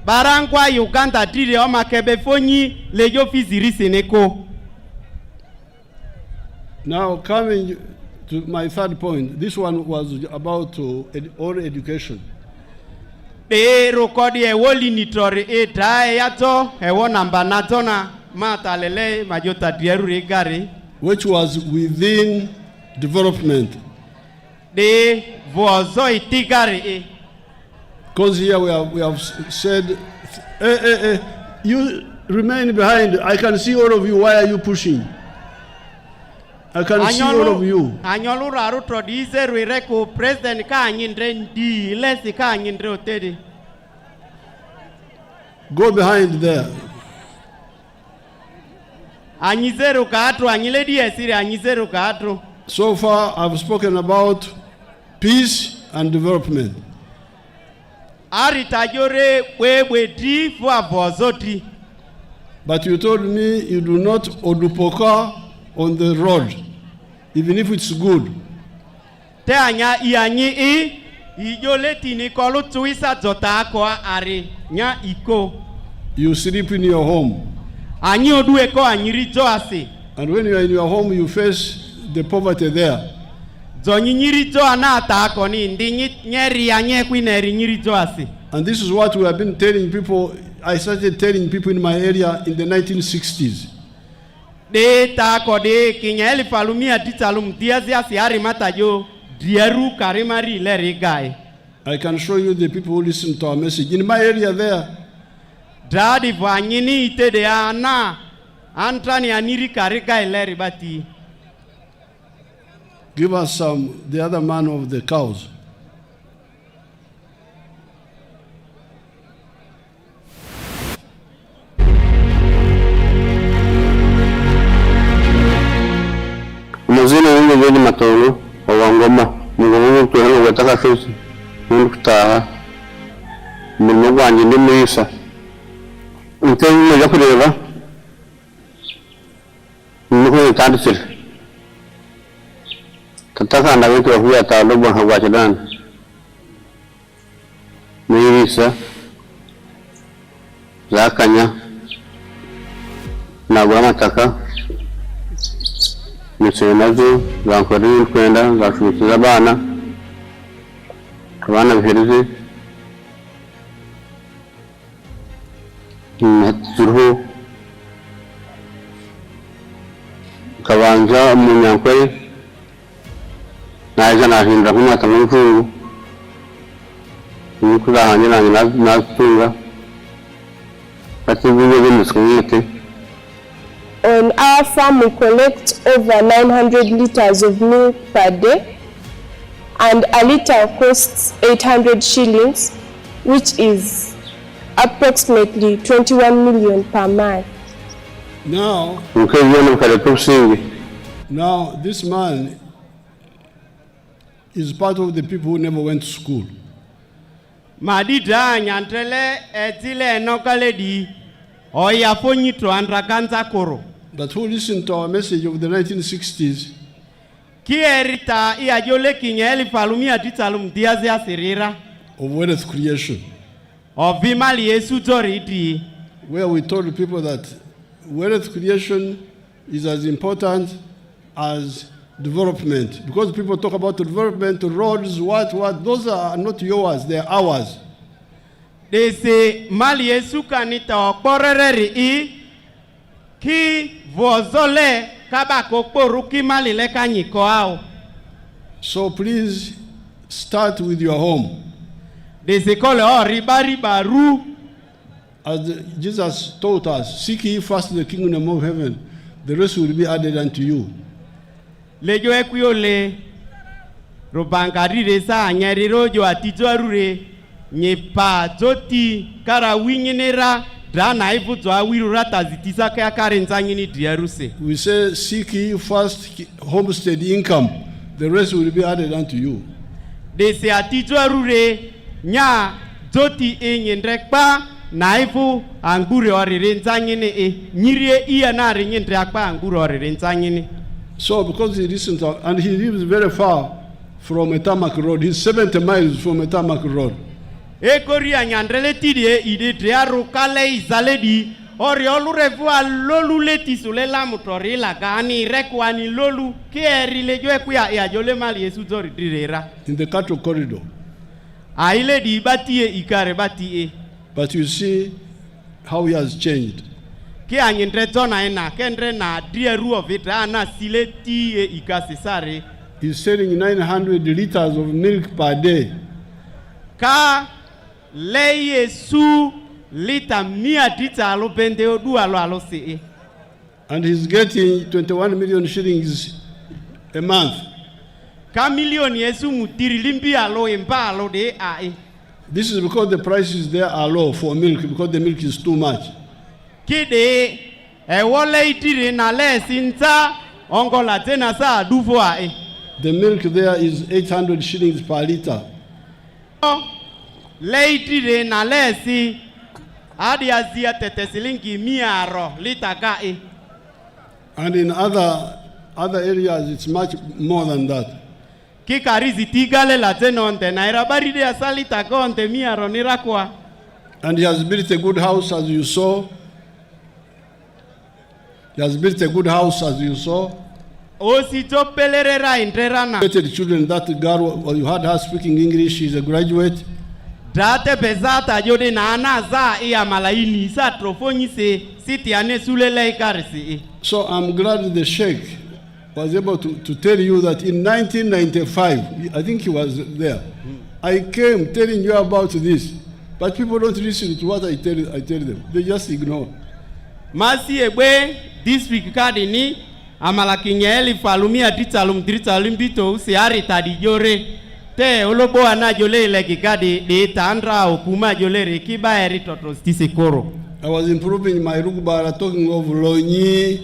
barangwa Uganda tiri oma kebefonyi lejo fiziri seneko. Now coming to my third point, this one was about all education. De rokodi ewoli nitori etrae yato ewo namba natona mata lele majota dieru regari. Which was within development. De vozo itigare. Because here we have said, you remain behind. I can see all of you. Why are you pushing? I can see all of you. Anyolu raru trodize ruireko president ka anyindre ndi lesi ka anyindre otede. Go behind there. Anyizero katro anyiledi esiri anyizero katro. So far, I've spoken about peace and development. Aritajore wewe di fwa vozoti. But you told me you do not odupoka on the road, even if it's good. Te anya ianyi ijoleti ni kolu tuisa zota akwa ari nya iko. You sleep in your home. Anyi odu eko anyiri joase. And when you are in your home, you face the poverty there. Zonyi nyiri jo anata ako ni ndi nyeri anye kwineri nyiri joase. And this is what we have been telling people. I started telling people in my area in the 1960s. De tako de kinyeli falumia titalum diazia siari matajo dieru karimari leri guy. I can show you the people who listen to our message. In my area there, Dadi vanyini ite de ana antrani aniri kariga leri bati. give us the other man of the cows. Muzini wingi vili matonu wangoma mungu tuhelo wataka fisi mungu kutaha mungu wanji ndi muisa mtengi mmoja kureba mungu yitandisira tataka ndawetu wahuya talobo hawachidana muisa zakanya na gwamataka Musenazo zankori kwenda zashukiza abana biherize naturu kabanja munyankwe naje nahinda kumata mfungu nikula hanyina natunga patibunye bimusumite. On our farm, we collect over 900 liters of milk per day, and a liter costs 800 shillings, which is approximately 21 million per month. Now, this man is part of the people who never went to school. Madida nyantele etile enokaledi oya ponyito andrakanza koro. But who listened to our message of the 1960s? Kierita iajole kinyeli falumia titalum diazia serira. Of wealth creation. Of vimali yesu zoriti. Where we told people that wealth creation is as important as development. Because people talk about development, roads, what, those are not yours, they are ours. They say, mali yesu kanita oporereri ki vozole kabako poruki mali leka nyiko ao. So please start with your home. They say call riba ru. As Jesus taught us, seek ye first the kingdom of heaven, the rest will be added unto you. Lejo ekuyole robangarire sa anyeri rojo atijwarure nyepa zoti kara winyinera drana ivuzo awirura tazitisa kaya karenzanyini diaruse. We say seek ye first homestead income, the rest will be added unto you. They say atijwarure nya zoti enyendrekpa naifu angure orerenzanyini nyirie iya na renyendrekpa angure orerenzanyini. So because he listened to, and he lives very far from a tarmac road, he's 70 miles from a tarmac road. Ekoria nyandrele tidie ide triaru kale izaledi oriolu revua lolu leti sulela mutori la gani rekwani lolu kieri lejwe kuya ya jole mali yesu zori direra. In the cattle corridor. Aile di batie ikare batie. But you see how he has changed. Ke anyendre tona ena kendre na drieru of it ana sileti ikasisare. is selling 900 liters of milk per day. Ka leye su lita 100 alo pende odu alo se. And he's getting 21 million shillings a month. Ka million yesu mutiri limbi alo empa alo de a. This is because the prices there are low for milk, because the milk is too much. Kide wole itiri na le sinta ongola tena sa dufo a. The milk there is 800 shillings per liter. Le itiri na le si adi azia tetesilingi miaro lita ka e. And in other areas it's much more than that. Kikarizi tigale la tenonte na irabari de asali takonte miaro nirakwa. And he has built a good house, as you saw. He has built a good house, as you saw. Osito pelerera interana. Children, that girl, you heard her speaking English, she's a graduate. Date bezata jode na anaza iya malaini sa trofoni se siti ane sulele ikarisi. So I'm glad the Sheikh was able to tell you that in 1995, I think he was there, I came telling you about this, but people don't listen to what I tell them. They just ignore. Masi egbe district kadi ni amala kinyeli falumia dritalum bito usiari tadijore te olobo anajole ile kikadi de tandra okuma jole rekiba eri totostise koro. I was improving my Rugbara, talking of Lonyi,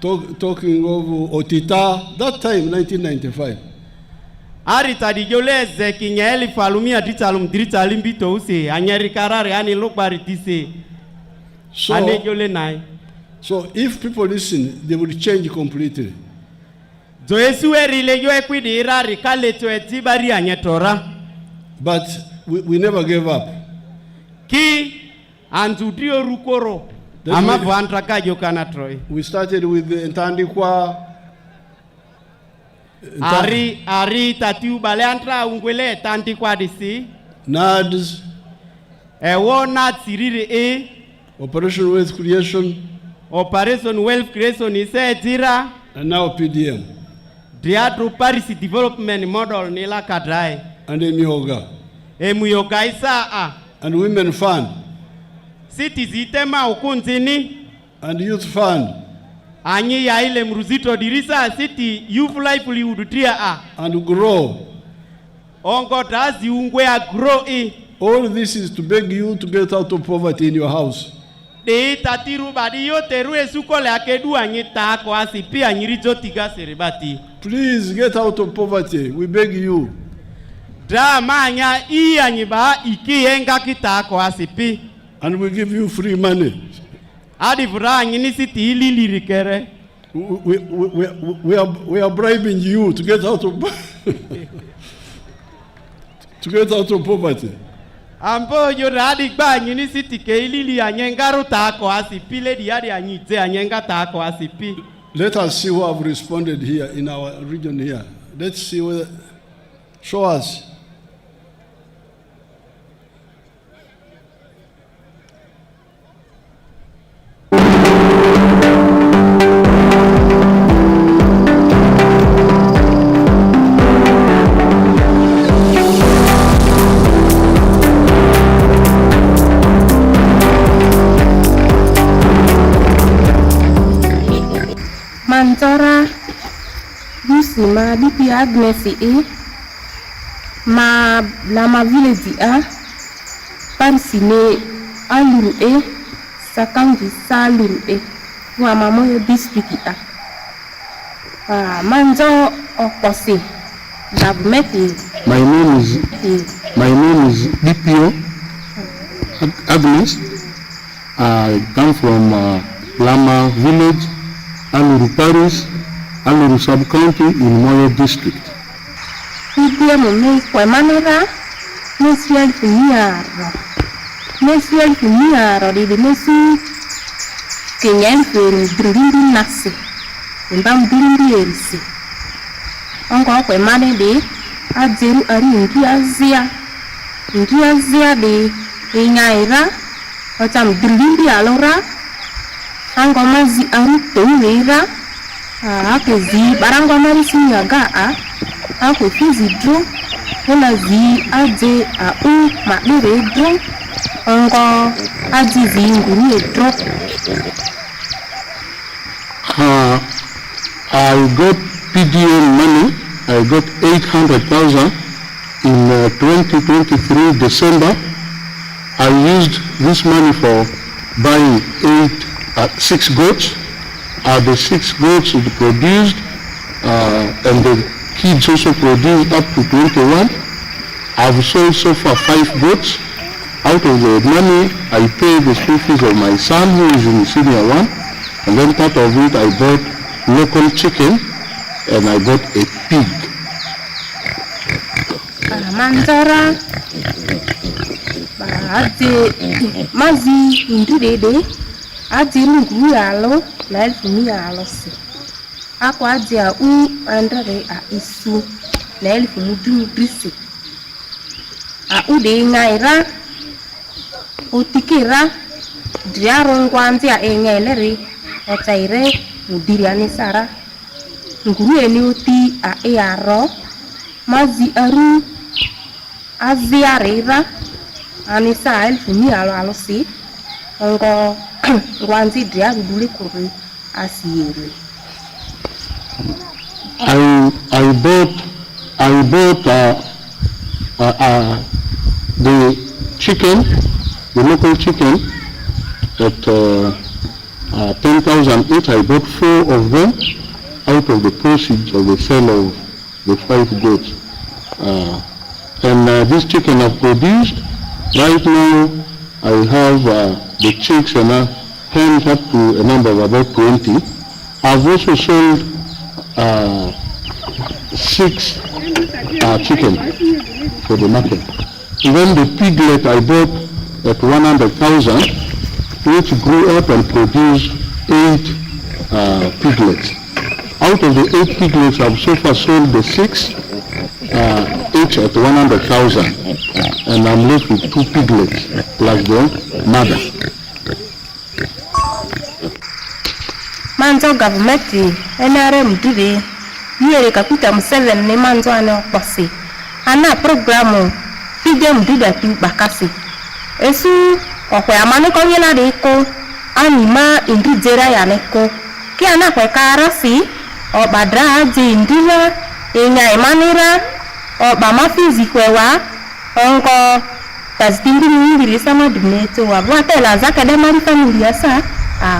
talking of Otita, that time, 1995. Ari tadijole ze kinyeli falumia dritalum bito usi anyeri karare ani lokbari tise anejole nai. So if people listen, they will change completely. But we never gave up. We started with the Ntandikwa. Ari tatiu baleantra ungwele Ntandikwa disi. NADS. Operation Wealth Creation. Operation Wealth Creation is Tira. And now PDM. Diadru Parish Development Model Nila Kadrai. And Emioga. Emioga isa. And Women Fund. Cities itema ukunzini. And Youth Fund. Anyi ya ile mruzito dirisa city youth livelihood tria. And Grow. Ongo tazi ungwe ya grow i. All this is to beg you to get out of poverty in your house. De tatiru badi yote rue sukole akedu anyita kwa asipi anyirizo tiga seribati. Please get out of poverty. We beg you. Dramanya i anyiba iki yenga kita kwa asipi. And we give you free money. Adi fura anyini siti ili lirikere. We are bribing you to get out of to get out of poverty. Ambo yoradi gba anyini siti ke ilili anyengaru tako asipi le diari anyite anyenga tako asipi. Let us see who have responded here in our region here. Let's see whether show us. Mantora Busima Bipi Agnesi ma lama village Parisine Aluru Sakangi Saluru wa Mamoyo district Manjo Okose Government. My name is BPO Agnes. I come from Lama village, Aluru Parish, Aluru sub-county in Moyo district. BPO mumi kwa manera nesiel kumiaro di nesi kenyan kwen drindi nasi mbam drindi elsi ongo kwa mane de ajeru ari ingiazia de ingaira ocham drindi alora ango mazi aru teira akezi barango mari sinyaga ako fizi dro hela zi aje au makbere dro ngo aji zi nguni dro. I got PDM money. I got 800,000 in 2023 December. I used this money for buying 6 goats. The 6 goats produced, and the kids also produced up to 21. I've sold so far 5 goats. Out of the money, I paid the school fees of my son who is in senior 1, and then part of it I bought local chicken and I bought a pig. Manzara mazi indurede ajiru yalo na elfumi yalo si ako ajia andare isu na elfumu drisi ude ngaira utikira diaro ngwanzia engelere otaire mudiriani sara nguru eni uti earo mazi aru aziarira anisa elfumi alo si ngo ngwanzi diaru dule kuri asiere. I bought the chicken, the local chicken at 10,000 each. I bought 4 of them out of the proceeds of the sale of the 5 goats. And this chicken I've produced. Right now I have the chicks and hens up to a number of about 20. I've also sold 6 chicken for the market. Even the piglet I bought at 100,000, which grew up and produced 8 piglets. Out of the 8 piglets, I've so far sold the 6, each at 100,000, and I'm left with 2 piglets plus the mother. Manzo government NRM divi Yoweri Kaguta Museveni ni manzo ane oposi ana programu pidem dida tu bakasi esu okwe amane ko yela de ko anima indi jera ya neko ki ana kwe karasi obadra aje indira enya imanira obama fizi kwewa onko tasdiri ngiri sama dineto wa bwatela zakade mari familia sa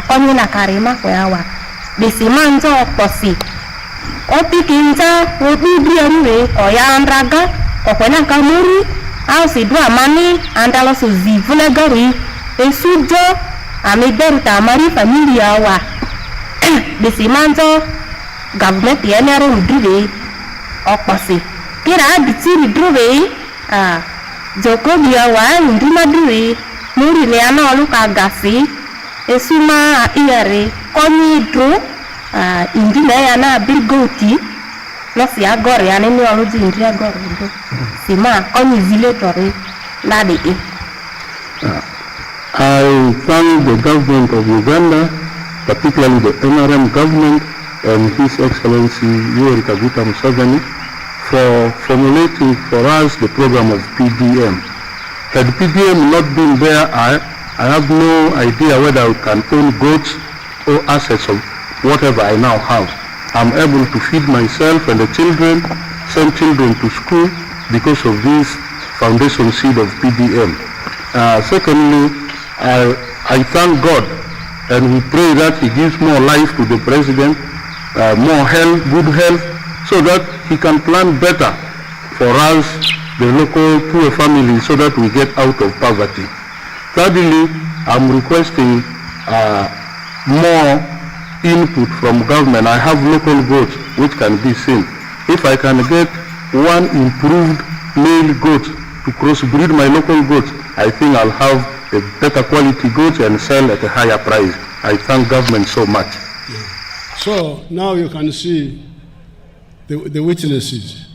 konye na karema kwewa bisimanzo oposi opikinza obibrianwe oyandraga okwena kamuri au sidwa mani andalo suzivule gari esujo amiberu tamari familia wa bisimanzo government yenero mdure oposi kira aditiri dure joko biya wa ndima dure muri le ana oluka gasi esuma iare konyi dro indina yana bilgoti losi agore yani ni oluji indri agore sima konyi zile tore lade I thank the government of Uganda, particularly the NRM government and His Excellency Yoweri Kaguta Museveni for formulating for us the program of PDM. Had PDM not been there, I have no idea whether I can own goats or assets of whatever I now have. I'm able to feed myself and the children, send children to school because of this foundation seed of PDM. Secondly, I thank God and we pray that He gives more life to the President, more health, good health, so that he can plan better for us, the local poor families, so that we get out of poverty. Thirdly, I'm requesting more input from government. I have local goats which can be seen. If I can get one improved male goat to crossbreed my local goats, I think I'll have a better quality goats and sell at a higher price. I thank government so much. So now you can see the witnesses.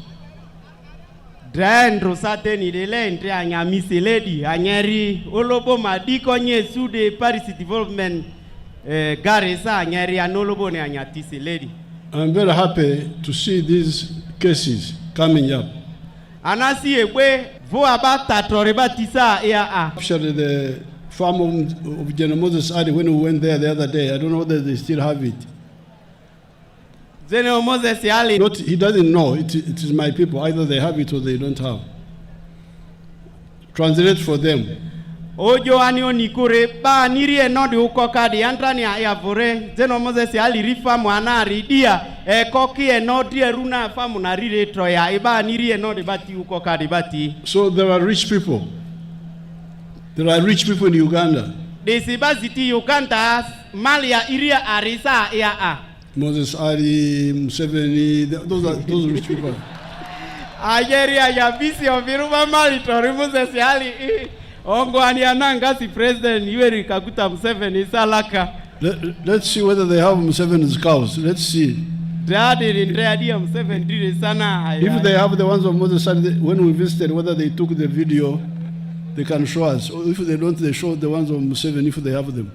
Dren rosate ni dele entre anyamise lady anyeri olobo madiko nye sude Parish Development garesa anyeri anolobo ne anyatise lady. I'm very happy to see these cases coming up. Anasi ekwe vo abata toreba tisa ya Actually, the farm of General Moses Ali, when we went there the other day, I don't know whether they still have it. General Moses Ali. Not, he doesn't know. It is my people. Either they have it or they don't have. Translate for them. Ojo anio nikure ba niri enodi ukokadi antrani ya vore General Moses Ali rifa mwana ridia koki enodi eruna famu na rire troya iba niri enodi bati ukokadi bati. So there are rich people. There are rich people in Uganda. Desiba ziti Uganda malia iria arisa ya Moses Ali, Museveni, those rich people. Ayeria ya visi oviruma mali tori Moses Ali ongo aniananga si President Yoweri Kaguta Museveni salaka. Let's see whether they have Museveni's cows. Let's see. If they have the ones of Moses Ali, when we visited, whether they took the video, they can show us. Or if they don't, they show the ones of Museveni if they have them.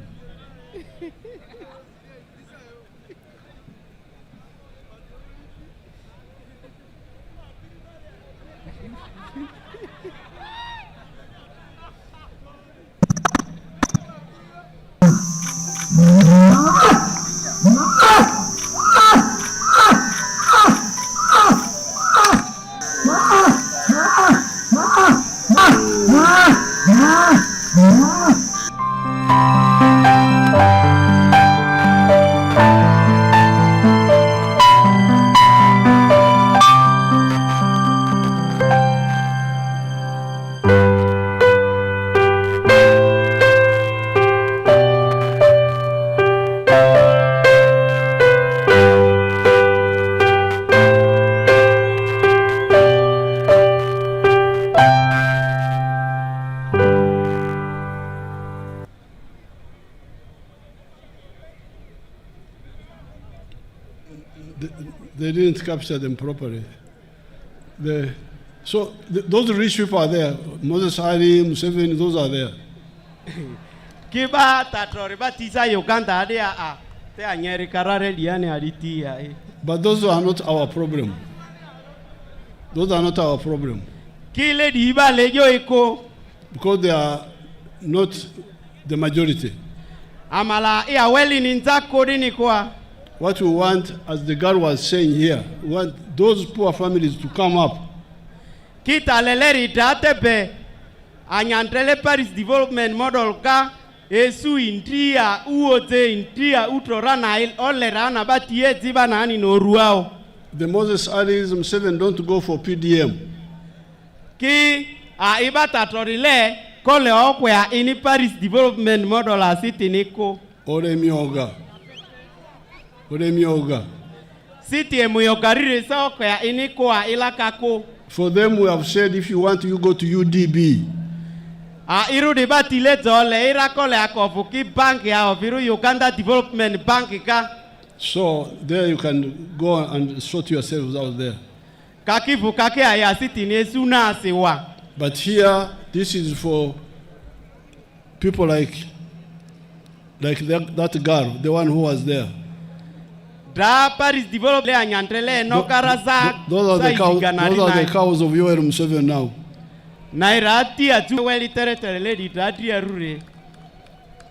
They didn't capture them properly. Those rich people are there. Moses Ali, Museveni, those are there. But those are not our problem. Those are not our problem. Because they are not the majority. What we want, as the girl was saying here, we want those poor families to come up. Parish Development Model ka esu intria uote intria utora Nile olerana batie ziba nani no ruao. The Moses Ali's Museveni don't go for PDM. Ki ibata torile kole okwe ini Parish Development Model asiti niko. Ore mioga. City emuyogarire sa okwe ini kwa ilakako. For them we have said if you want you go to UDB. Iru debati lezole irakole akofuki bank ya ofiru Uganda Development Bank ka. So there you can go and sort yourselves out there. Kakifu kake aya city ni suna sewa. But here this is for people like that girl, the one who was there. Parish Development anyantrele no karaza. Those are the cows of Yoweri Museveni now.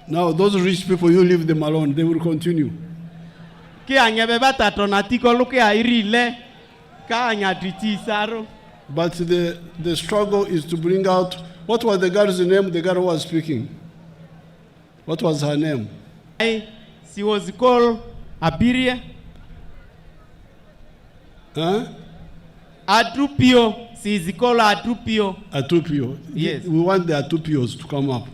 Now those rich people, you leave them alone, they will continue. But the struggle is to bring out, what was the girl's name, the girl who was speaking? What was her name? She was called Abiria. Huh? Adupio. She is called Adupio. Adupio. Yes. We want the Adupios to come up.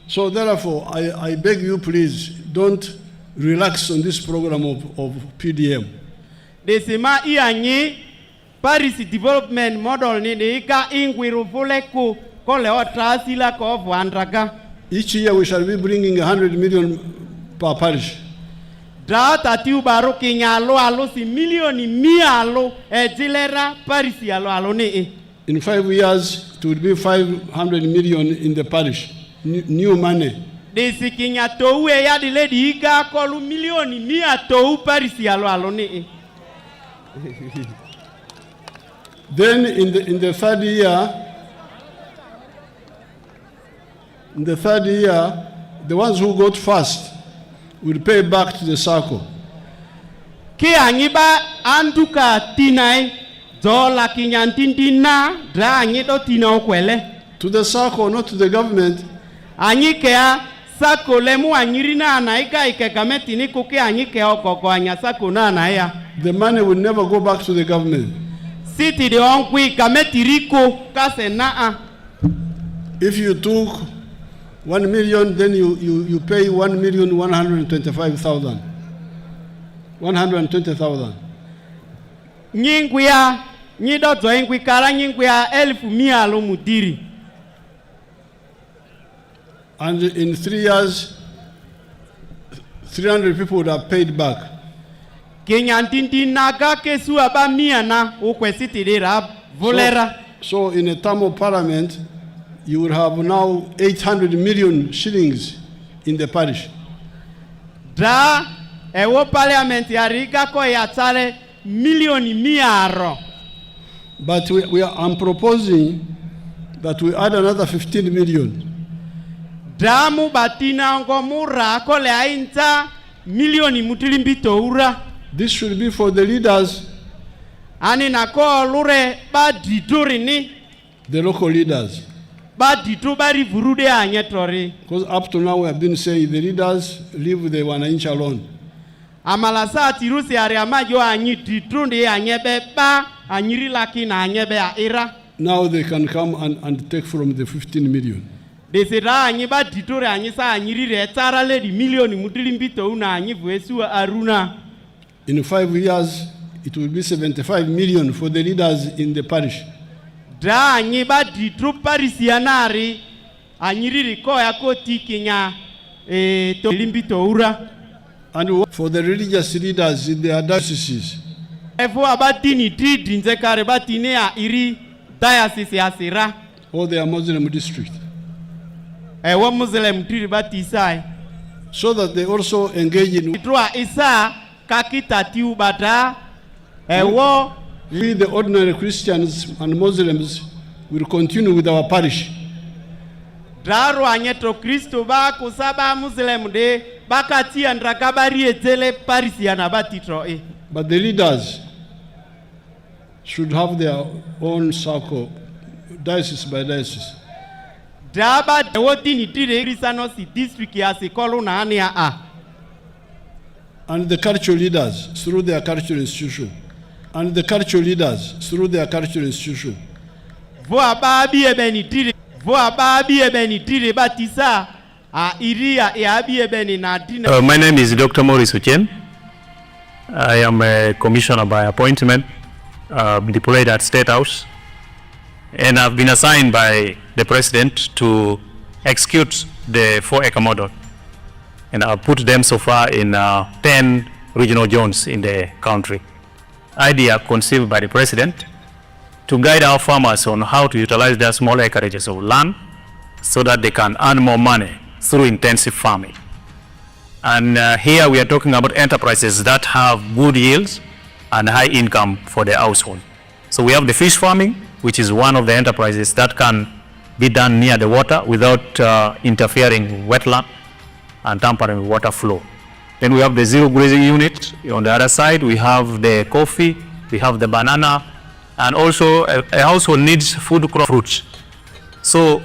So therefore, I beg you please, don't relax on this program of PDM. Desema ianyi Parish Development Model ni ika ingwiruvuleku kole otrasila ko vandraga. Each year we shall be bringing 100 million per parish. Data tiu baru kinyalo alo si milioni mialo ejilera Parish alo alo ni. In 5 years, it will be 500 million in the parish. New money. Desi kinya tou ya di lady iga kolu milioni mia tou parisi alo ni. Then in the third year, the ones who got first will pay back to the circle. Ki angiba anduka tinai dola kinyantintina dra angido tina okwele. To the circle, not to the government. Anyikea sako lemu anyirina anaika ikekameti ni kuki anyikea okoko anyasako na anaya. The money will never go back to the government. City de onkwi kameti riko kase naa. If you took 1 million, then you pay 1,125,000. 120,000. Nyingwia nyidoto ingwi kara nyingwia 1,100 lo mudiri. And in 3 years, 300 people would have paid back. Kenyantindi naga kesu aba mia na ukwe city de rab volera. So in a term of parliament, you will have now 800 million shillings in the parish. Da ewo parliament ya riga ko ya tare milioni 100. But I'm proposing that we add another 15 million. Damu batina ngomura kole ainta milioni mutilimbito ura. This should be for the leaders. Ani nako lure ba dituri ni. The local leaders. Ba ditu bari vurude anyetori. Because up to now we have been saying the leaders live with the 1 inch alone. Amalasa tirusi ariamajo anyi ditrundi anyebe ba anyiri laki na anyebe a ira. Now they can come and take from the 15 million. Desira anyiba ditore anyisa anyiri retara le di milioni mutilimbito una anyivu esu aruna. In 5 years, it will be 75 million for the leaders in the parish. Da anyiba ditru parisianari anyiri riko ya koti kinya to limbito ura. And for the religious leaders in their dioceses. Efo abatini tridi nzekare batine ya iri diocese asira. Or their Muslim district. Ewa Muslim tridi batisai. So that they also engage in. Itrua isa kakita tiu bata. Ewo. We the ordinary Christians and Muslims will continue with our parish. Daru anyeto Kristo ba kusaba Muslim de bakati andrakabari etele parisiana batitro e. But the leaders should have their own circle, diocese by diocese. Daba woti ni tire Krisano si district ya sikolo na ania a. And the cultural leaders through their cultural institution. And the cultural leaders through their cultural institution. Voa babi ebeni tire. Voa babi ebeni tire batisa. Iria e abi ebeni na dina. My name is Dr. Maurice Uchen. I am a commissioner by appointment, deployed at State House, and I've been assigned by the President to execute the 4-acre model. And I've put them so far in 10 regional zones in the country. Idea conceived by the President to guide our farmers on how to utilize their small acreages of land so that they can earn more money through intensive farming. And here we are talking about enterprises that have good yields and high income for the household. So we have the fish farming, which is one of the enterprises that can be done near the water without interfering with wetland and tampering with water flow. Then we have the zero grazing unit. On the other side, we have the coffee, we have the banana, and also a household needs food crop fruits. So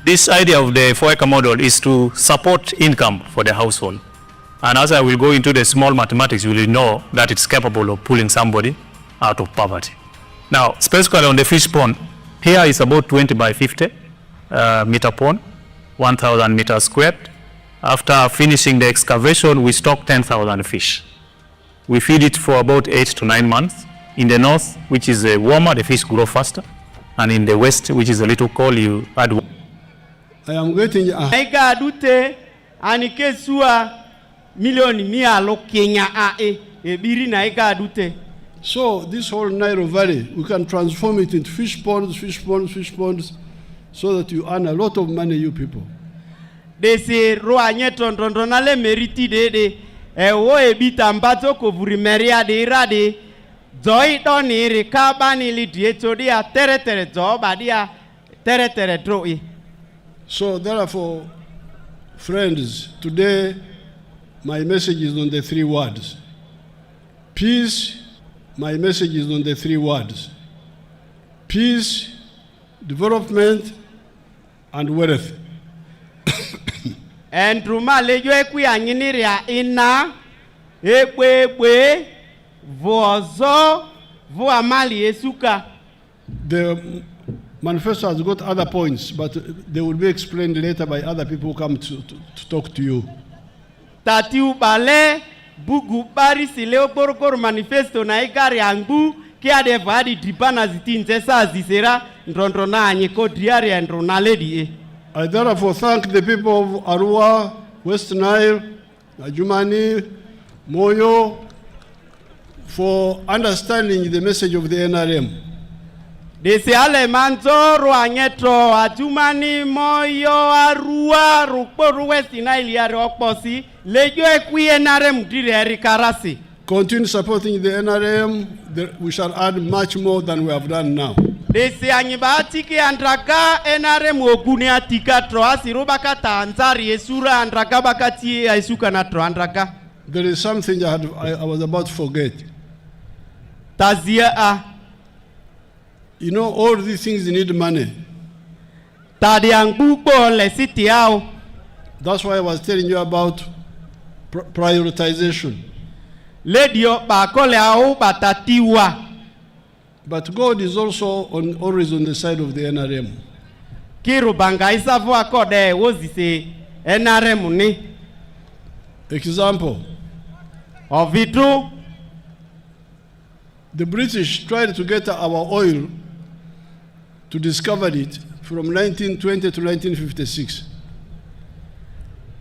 this idea of the 4-acre model is to support income for the household. And as I will go into the small mathematics, you will know that it's capable of pulling somebody out of poverty. Now, specifically on the fish pond, here is about 20 by 50 meter pond, 1,000 meters squared. After finishing the excavation, we stock 10,000 fish. We feed it for about 8 to 9 months. In the north, which is warmer, the fish grow faster. And in the west, which is a little cold, you add water. I am getting Aiga adute anike sua milioni 100 Kenya ebiri na aiga adute. So this whole Nile Valley, we can transform it into fish ponds, so that you earn a lot of money, you people. Desi roa nyeton nale meriti de wo ebita mbato kovuri meria de irade zoi doni rikabani lidieto dia tere zoba dia tere droi. So therefore, friends, today my message is on the 3 words. Peace, my message is on the 3 words. Peace, development, and wealth. And Ruma lejo ekwi anyiniria ina ekwe vozo vo amali esuka. The manifesto has got other points, but they will be explained later by other people who come to talk to you. Tati ubale bugu bari sileo korokoro manifesto na igari angu kia devadi dripana zitinze saa zisera ndrondrona anyeko driari androna ledi. I therefore thank the people of Arua, West Nile, Adjumani, Moyo, for understanding the message of the NRM. Desi ale manzoro anyeto Adjumani, Moyo, Arua, Rukporu, West Nile yari okposi, lejo ekwi NRM dire karasi. Continue supporting the NRM, we shall add much more than we have done now. Desi anyibati ki andraka NRM ogune atika troasi rubaka tanzari esura andraka bakati esuka na tro andraka. There is something I was about to forget. Tazia You know, all these things need money. Tadi angbubo le siti yao. That's why I was telling you about prioritization. Ledio bakole au batatiwa. But God is also always on the side of the NRM. Kiru banga isavu akode wozise NRM ni. Example. Ovitu. The British tried to get our oil, to discover it, from 1920 to 1956.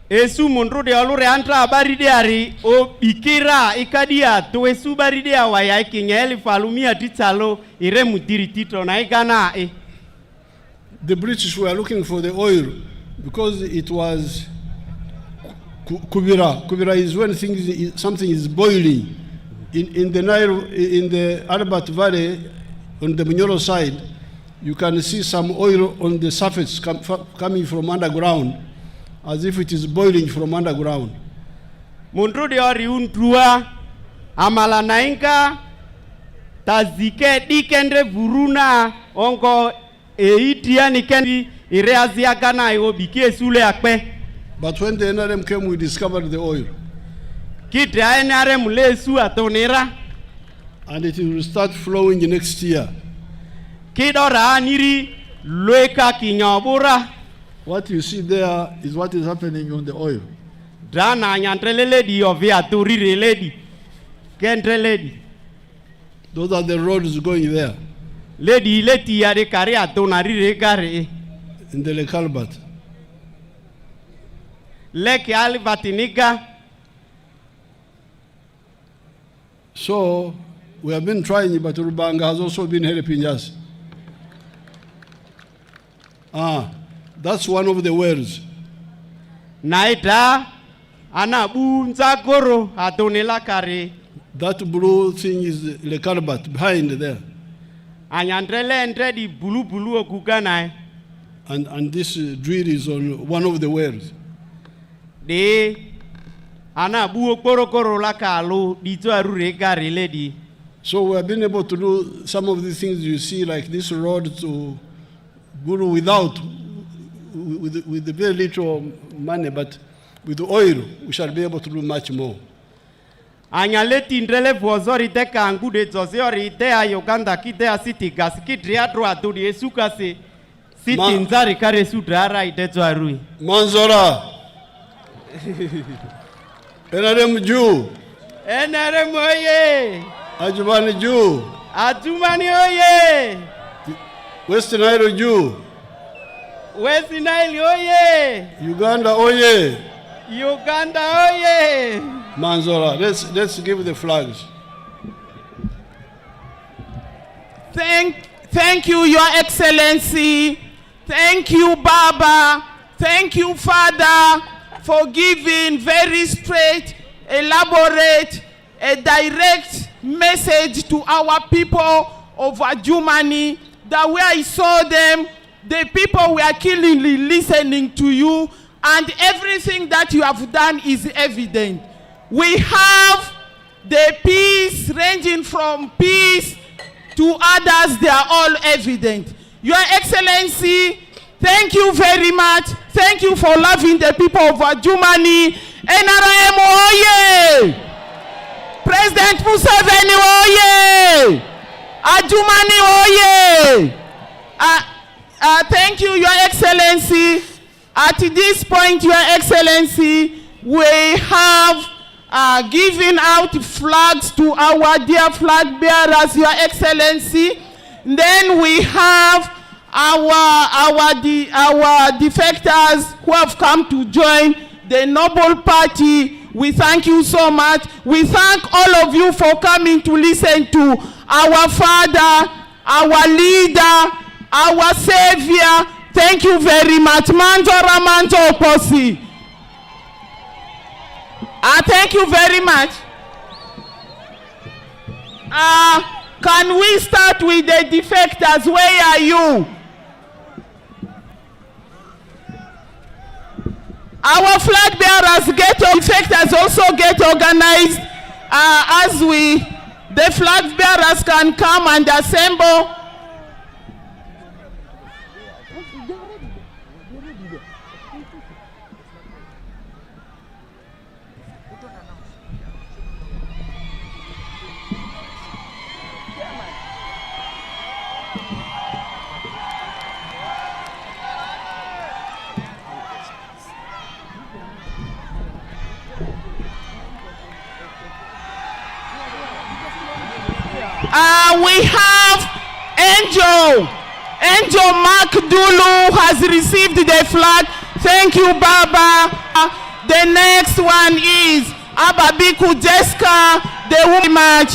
Esu munrude olure antra baride ari o bikira ikadia to esu baride awaya ikinyeli falumia titalo ire mutiri tito na igana The British were looking for the oil because it was kubira. Kubira is when something is boiling. In the Nile, in the Albert Valley, on the Munyoro side, you can see some oil on the surface coming from underground, as if it is boiling from underground. Mundrudi ori untrua amala nainka tazike dikendre vuruna ongo eitia nikendi ireazia gana iobike sule akpe. But when the NRM came, we discovered the oil. Kitra NRM lesu atonera. And it will start flowing next year. Kidora niri loeka kinyabura. What you see there is what is happening on the oil. Drana nyantrele ledi ovia turire ledi. Kentre ledi. Those are the roads going there. Ledi leti yare kare atonarire kare. In the Lake Albert. Lake Albert. So, we have been trying, but Rubanga has also been helping us. That's one of the words. Naita anabunza goro atonela kare. That blue thing is the Calbat behind there. Anyandrele entre di bulu okugana. And this drill is on one of the wells. De anabu okoro la kalu dito arure gare ledi. So we have been able to do some of the things you see, like this road to Guru with the very little money, but with the oil, we shall be able to do much more. Anyaleti ndrele vozori te kangu de zosiori te ayoganda kite asiti gas kitria droa to de suka se siti nzari kare sudrara ite twarui. Manzora. NRM Jew. NRM oye. Adjumani Jew. Adjumani oye. West Nile Jew. West Nile oye. Uganda oye. Uganda oye. Manzora, let's give the flags. Thank you, Your Excellency. Thank you, Baba, Thank you, Father, for giving very straight, elaborate, a direct message to our people of Adjumani, that where I saw them, the people were keenly listening to you, and everything that you have done is evident. We have the peace ranging from peace to others, they are all evident. Your Excellency, thank you very much. Thank you for loving the people of Adjumani. NRM oye! President Museveni oye! Adjumani oye! Thank you, Your Excellency. At this point, Your Excellency, we have given out flags to our dear flag bearers, Your Excellency. Then we have our defectors who have come to join the noble party. We thank you so much. We thank all of you for coming to listen to our father, our leader, our savior. Thank you very much. Manjo Ramanjo Posi. Thank you very much. Can we start with the defectors? Where are you? Our flag bearers defectors also get organized as the flag bearers can come and assemble. We have Angel Mark Dulu has received the flag. Thank you, Baba. The next one is Ababiku Jessica, the woman match.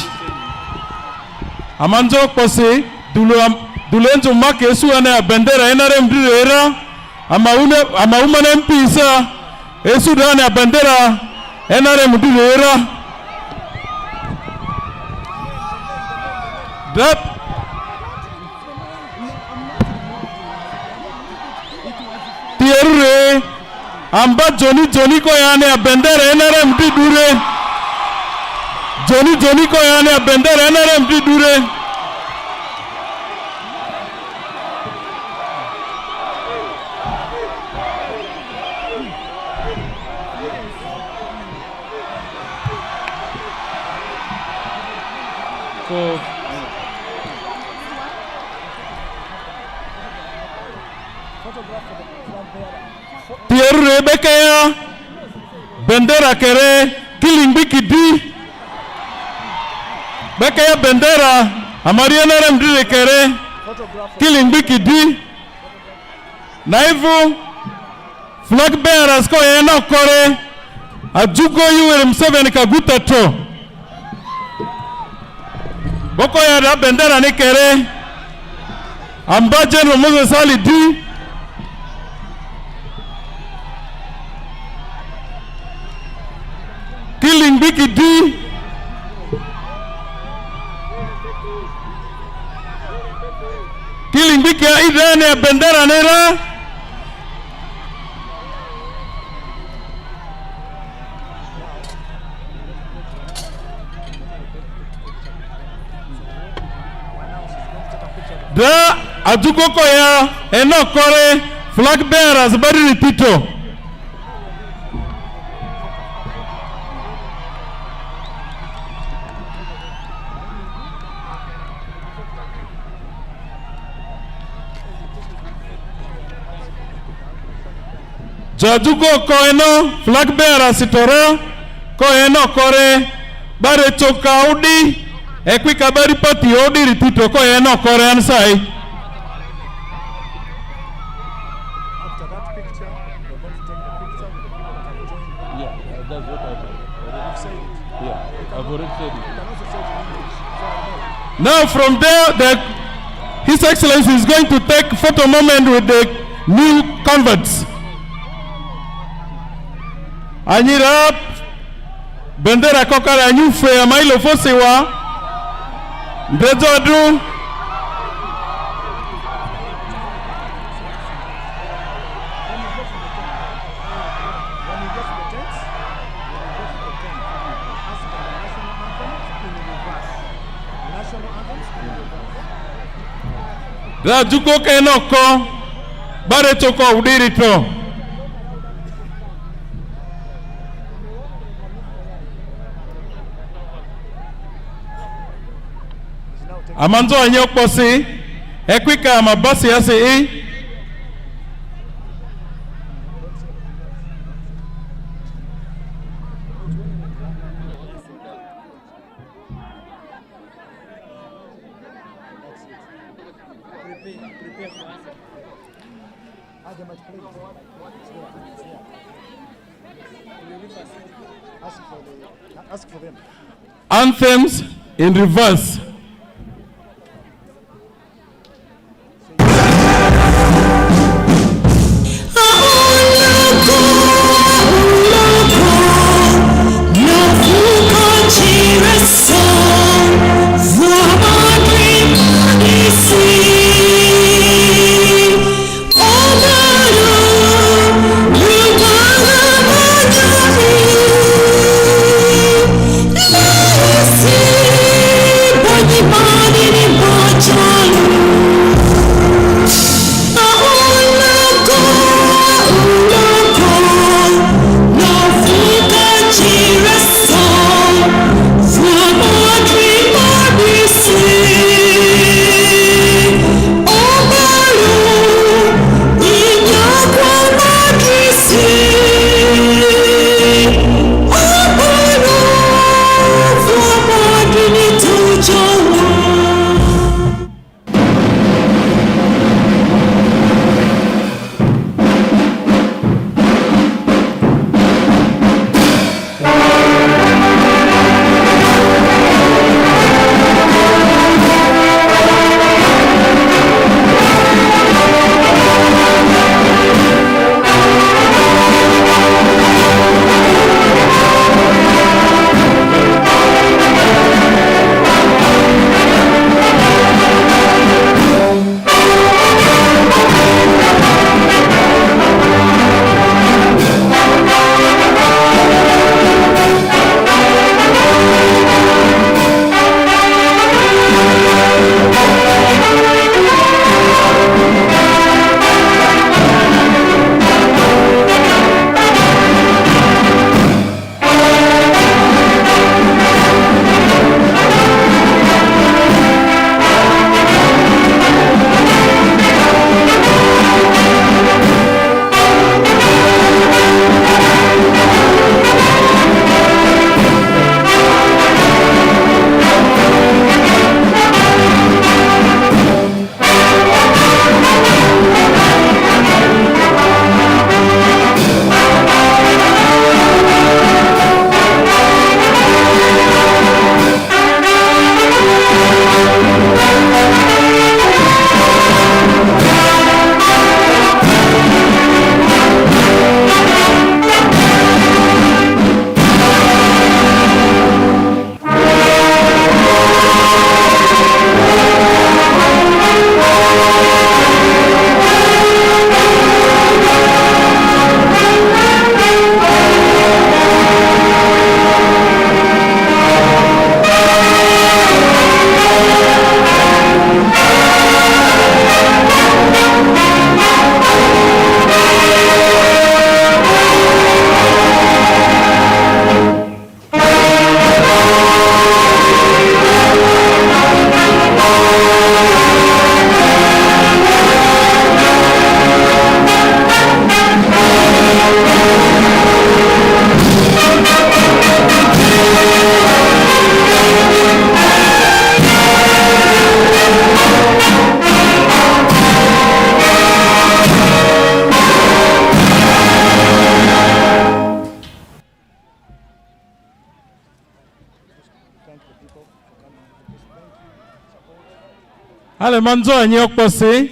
Amanjo Kose, Dulenzo Mark Esu ane bendera NRM direra, ama mpisa Esu ane bendera NRM direra. Tierre amba Johnny ko yane bendera NRM dure. Johnny ko yane bendera NRM dure. Tierre bekaya bendera kere killing bikidi bekaya bendera amariya NRM dire kere killing bikidi naivu flag bearers ko yena kore ajugo Yoweri Museveni Kaguta to boko ya da bendera ni kere amba General Moses Ali di killing bikidi killing biki ya idane ya bendera nera da ajukoko ya enokore flag bearers bari ripito Jajugo koeno flag bearer sitora koeno kore bare choka udi ekwika bari pati odi ritito koeno kore ansai. After that picture, we're going to take the picture with the people that have joined. Yeah, that's what I've already said. Yeah, I've already said it. You can also say it in English. So I know. Now from there, His Excellency is going to take photo moment with the new converts. Anyira bendera kokala anyufe ya mailo fosewa ndezodu la juko kenoko bare toko udirito amanzo anyokposi ekwika mabasi yase Ask for them. Anthems in reverse. Ale manzo anyokpose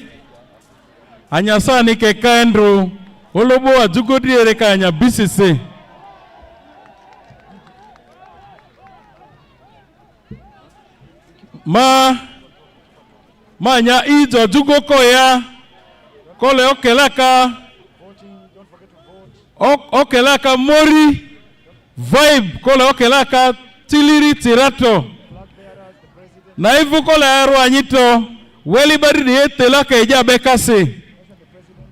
anyasani ke kandru olobo ajugodi ere kanya bisise nya ijo jugo koya kole okelaka okelaka mori vibe kole okelaka tiliri tirato na hivyo kole aro anyito weli baridi etelaka ejabe se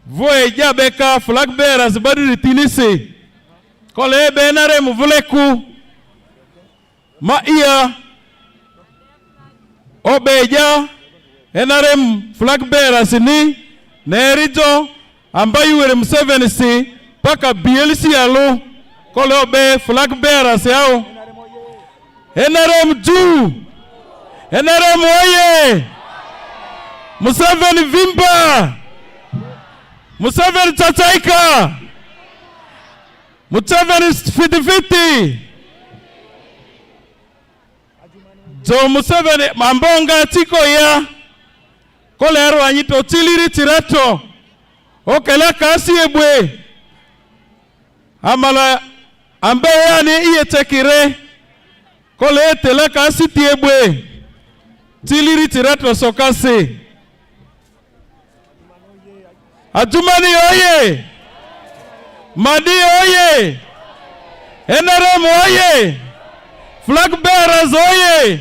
vo ejabe ka flag bearers baridi tinise kole benare muvuleku ma iya obeja enarem flag bearers ni nerijo ambayo Yoweri Museveni si paka BLC alo kole obe flag bearers yao enarem juu enarem oye Museveni vimba Museveni chachaika Museveni fiti Jo Museveni mambonga tiko ya kole aro anyito tiliri tirato okela kasi ebwe amala ambe yani iye tekire kole etela kasi tiebwe tiliri tirato sokase Adjumani oye Madi oye NRM oye Flag bearers oye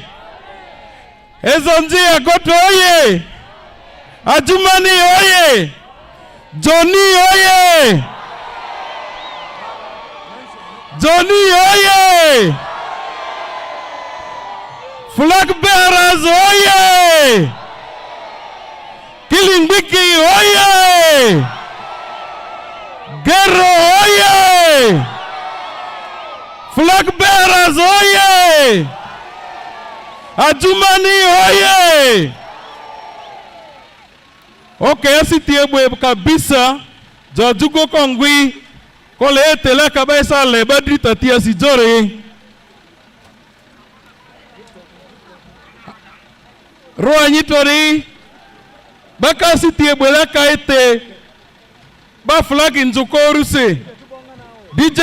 Ezonjia Goto oye Adjumani oye Johnny oye Johnny oye Flag bearers oye Kilingbiki oye Gero oye Flag bearers oye Adjumani oye Okay, asitiebwe kabisa Jajugo kongwi kole etela kabisa lebadri tatia sijore Roa nyitori baka asitiebwe laka ete ba flag nzukoruse DJ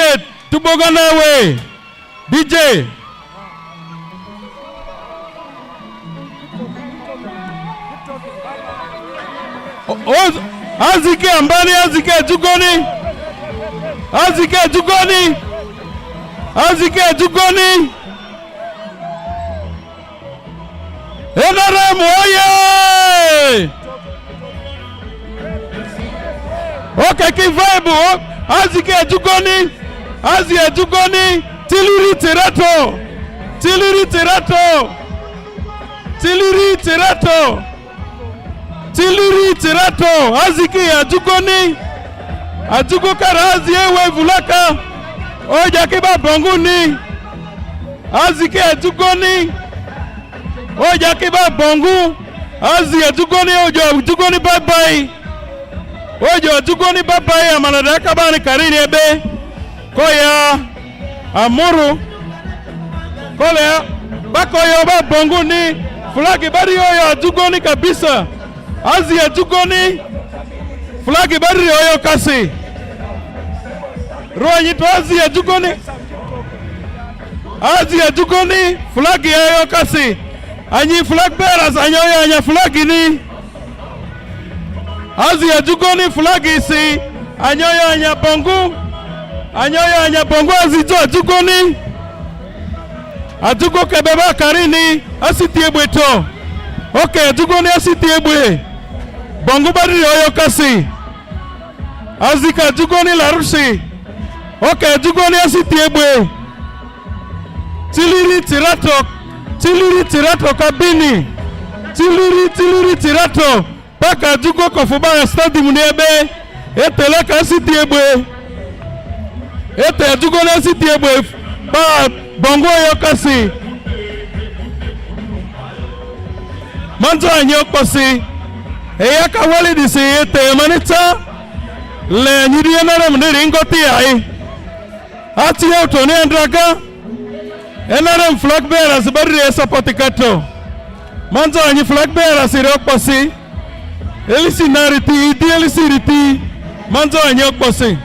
tubogana we DJ Azike ambani azike jugoni Azike jugoni Azike jugoni NRM oye Okay ki vibe Azike jugoni Azike jugoni Tiliri tirato Tiliri tirato Tiliri tirato Tiliri tirato aziki ajugoni ajugo karazi ewe vulaka oja kiba bonguni aziki ajugoni oja kiba bongu azi ajugoni oja ajugoni bye bye oja ajugoni bye bye amanadaka bani karini ebe koya amuru kole bakoyo ba bonguni flagi bari oya ajugoni kabisa Azi ajugoni flagi bari oyo kasi Roa nyito azi ajugoni flagi oyo kasi Anyi flag bearers anyoyo anya flagi ni Azi ajugoni flagi si anyoyo anya bongu azi jo ajugoni Ajugo kebeba karini asitiebwe to Okay ajugoni asitiebwe Bongo bari oyo kasi Azika jugoni larushi Okay jugoni asitiebwe Tiliri tirato kabini Tiliri tirato Paka jugo kofubaya stadium niebe Eteleka asitiebwe Ete jugoni asitiebwe Ba bongo oyo kasi Manzo anyo kasi Eyaka wali disi ete manita le nyiri enarem niri ngoti ai ati ya utoni andraga enarem flag bearers bari support kato manzo anyi flag bearers ire okposi elisi nariti idi elisi riti manzo anyi okposi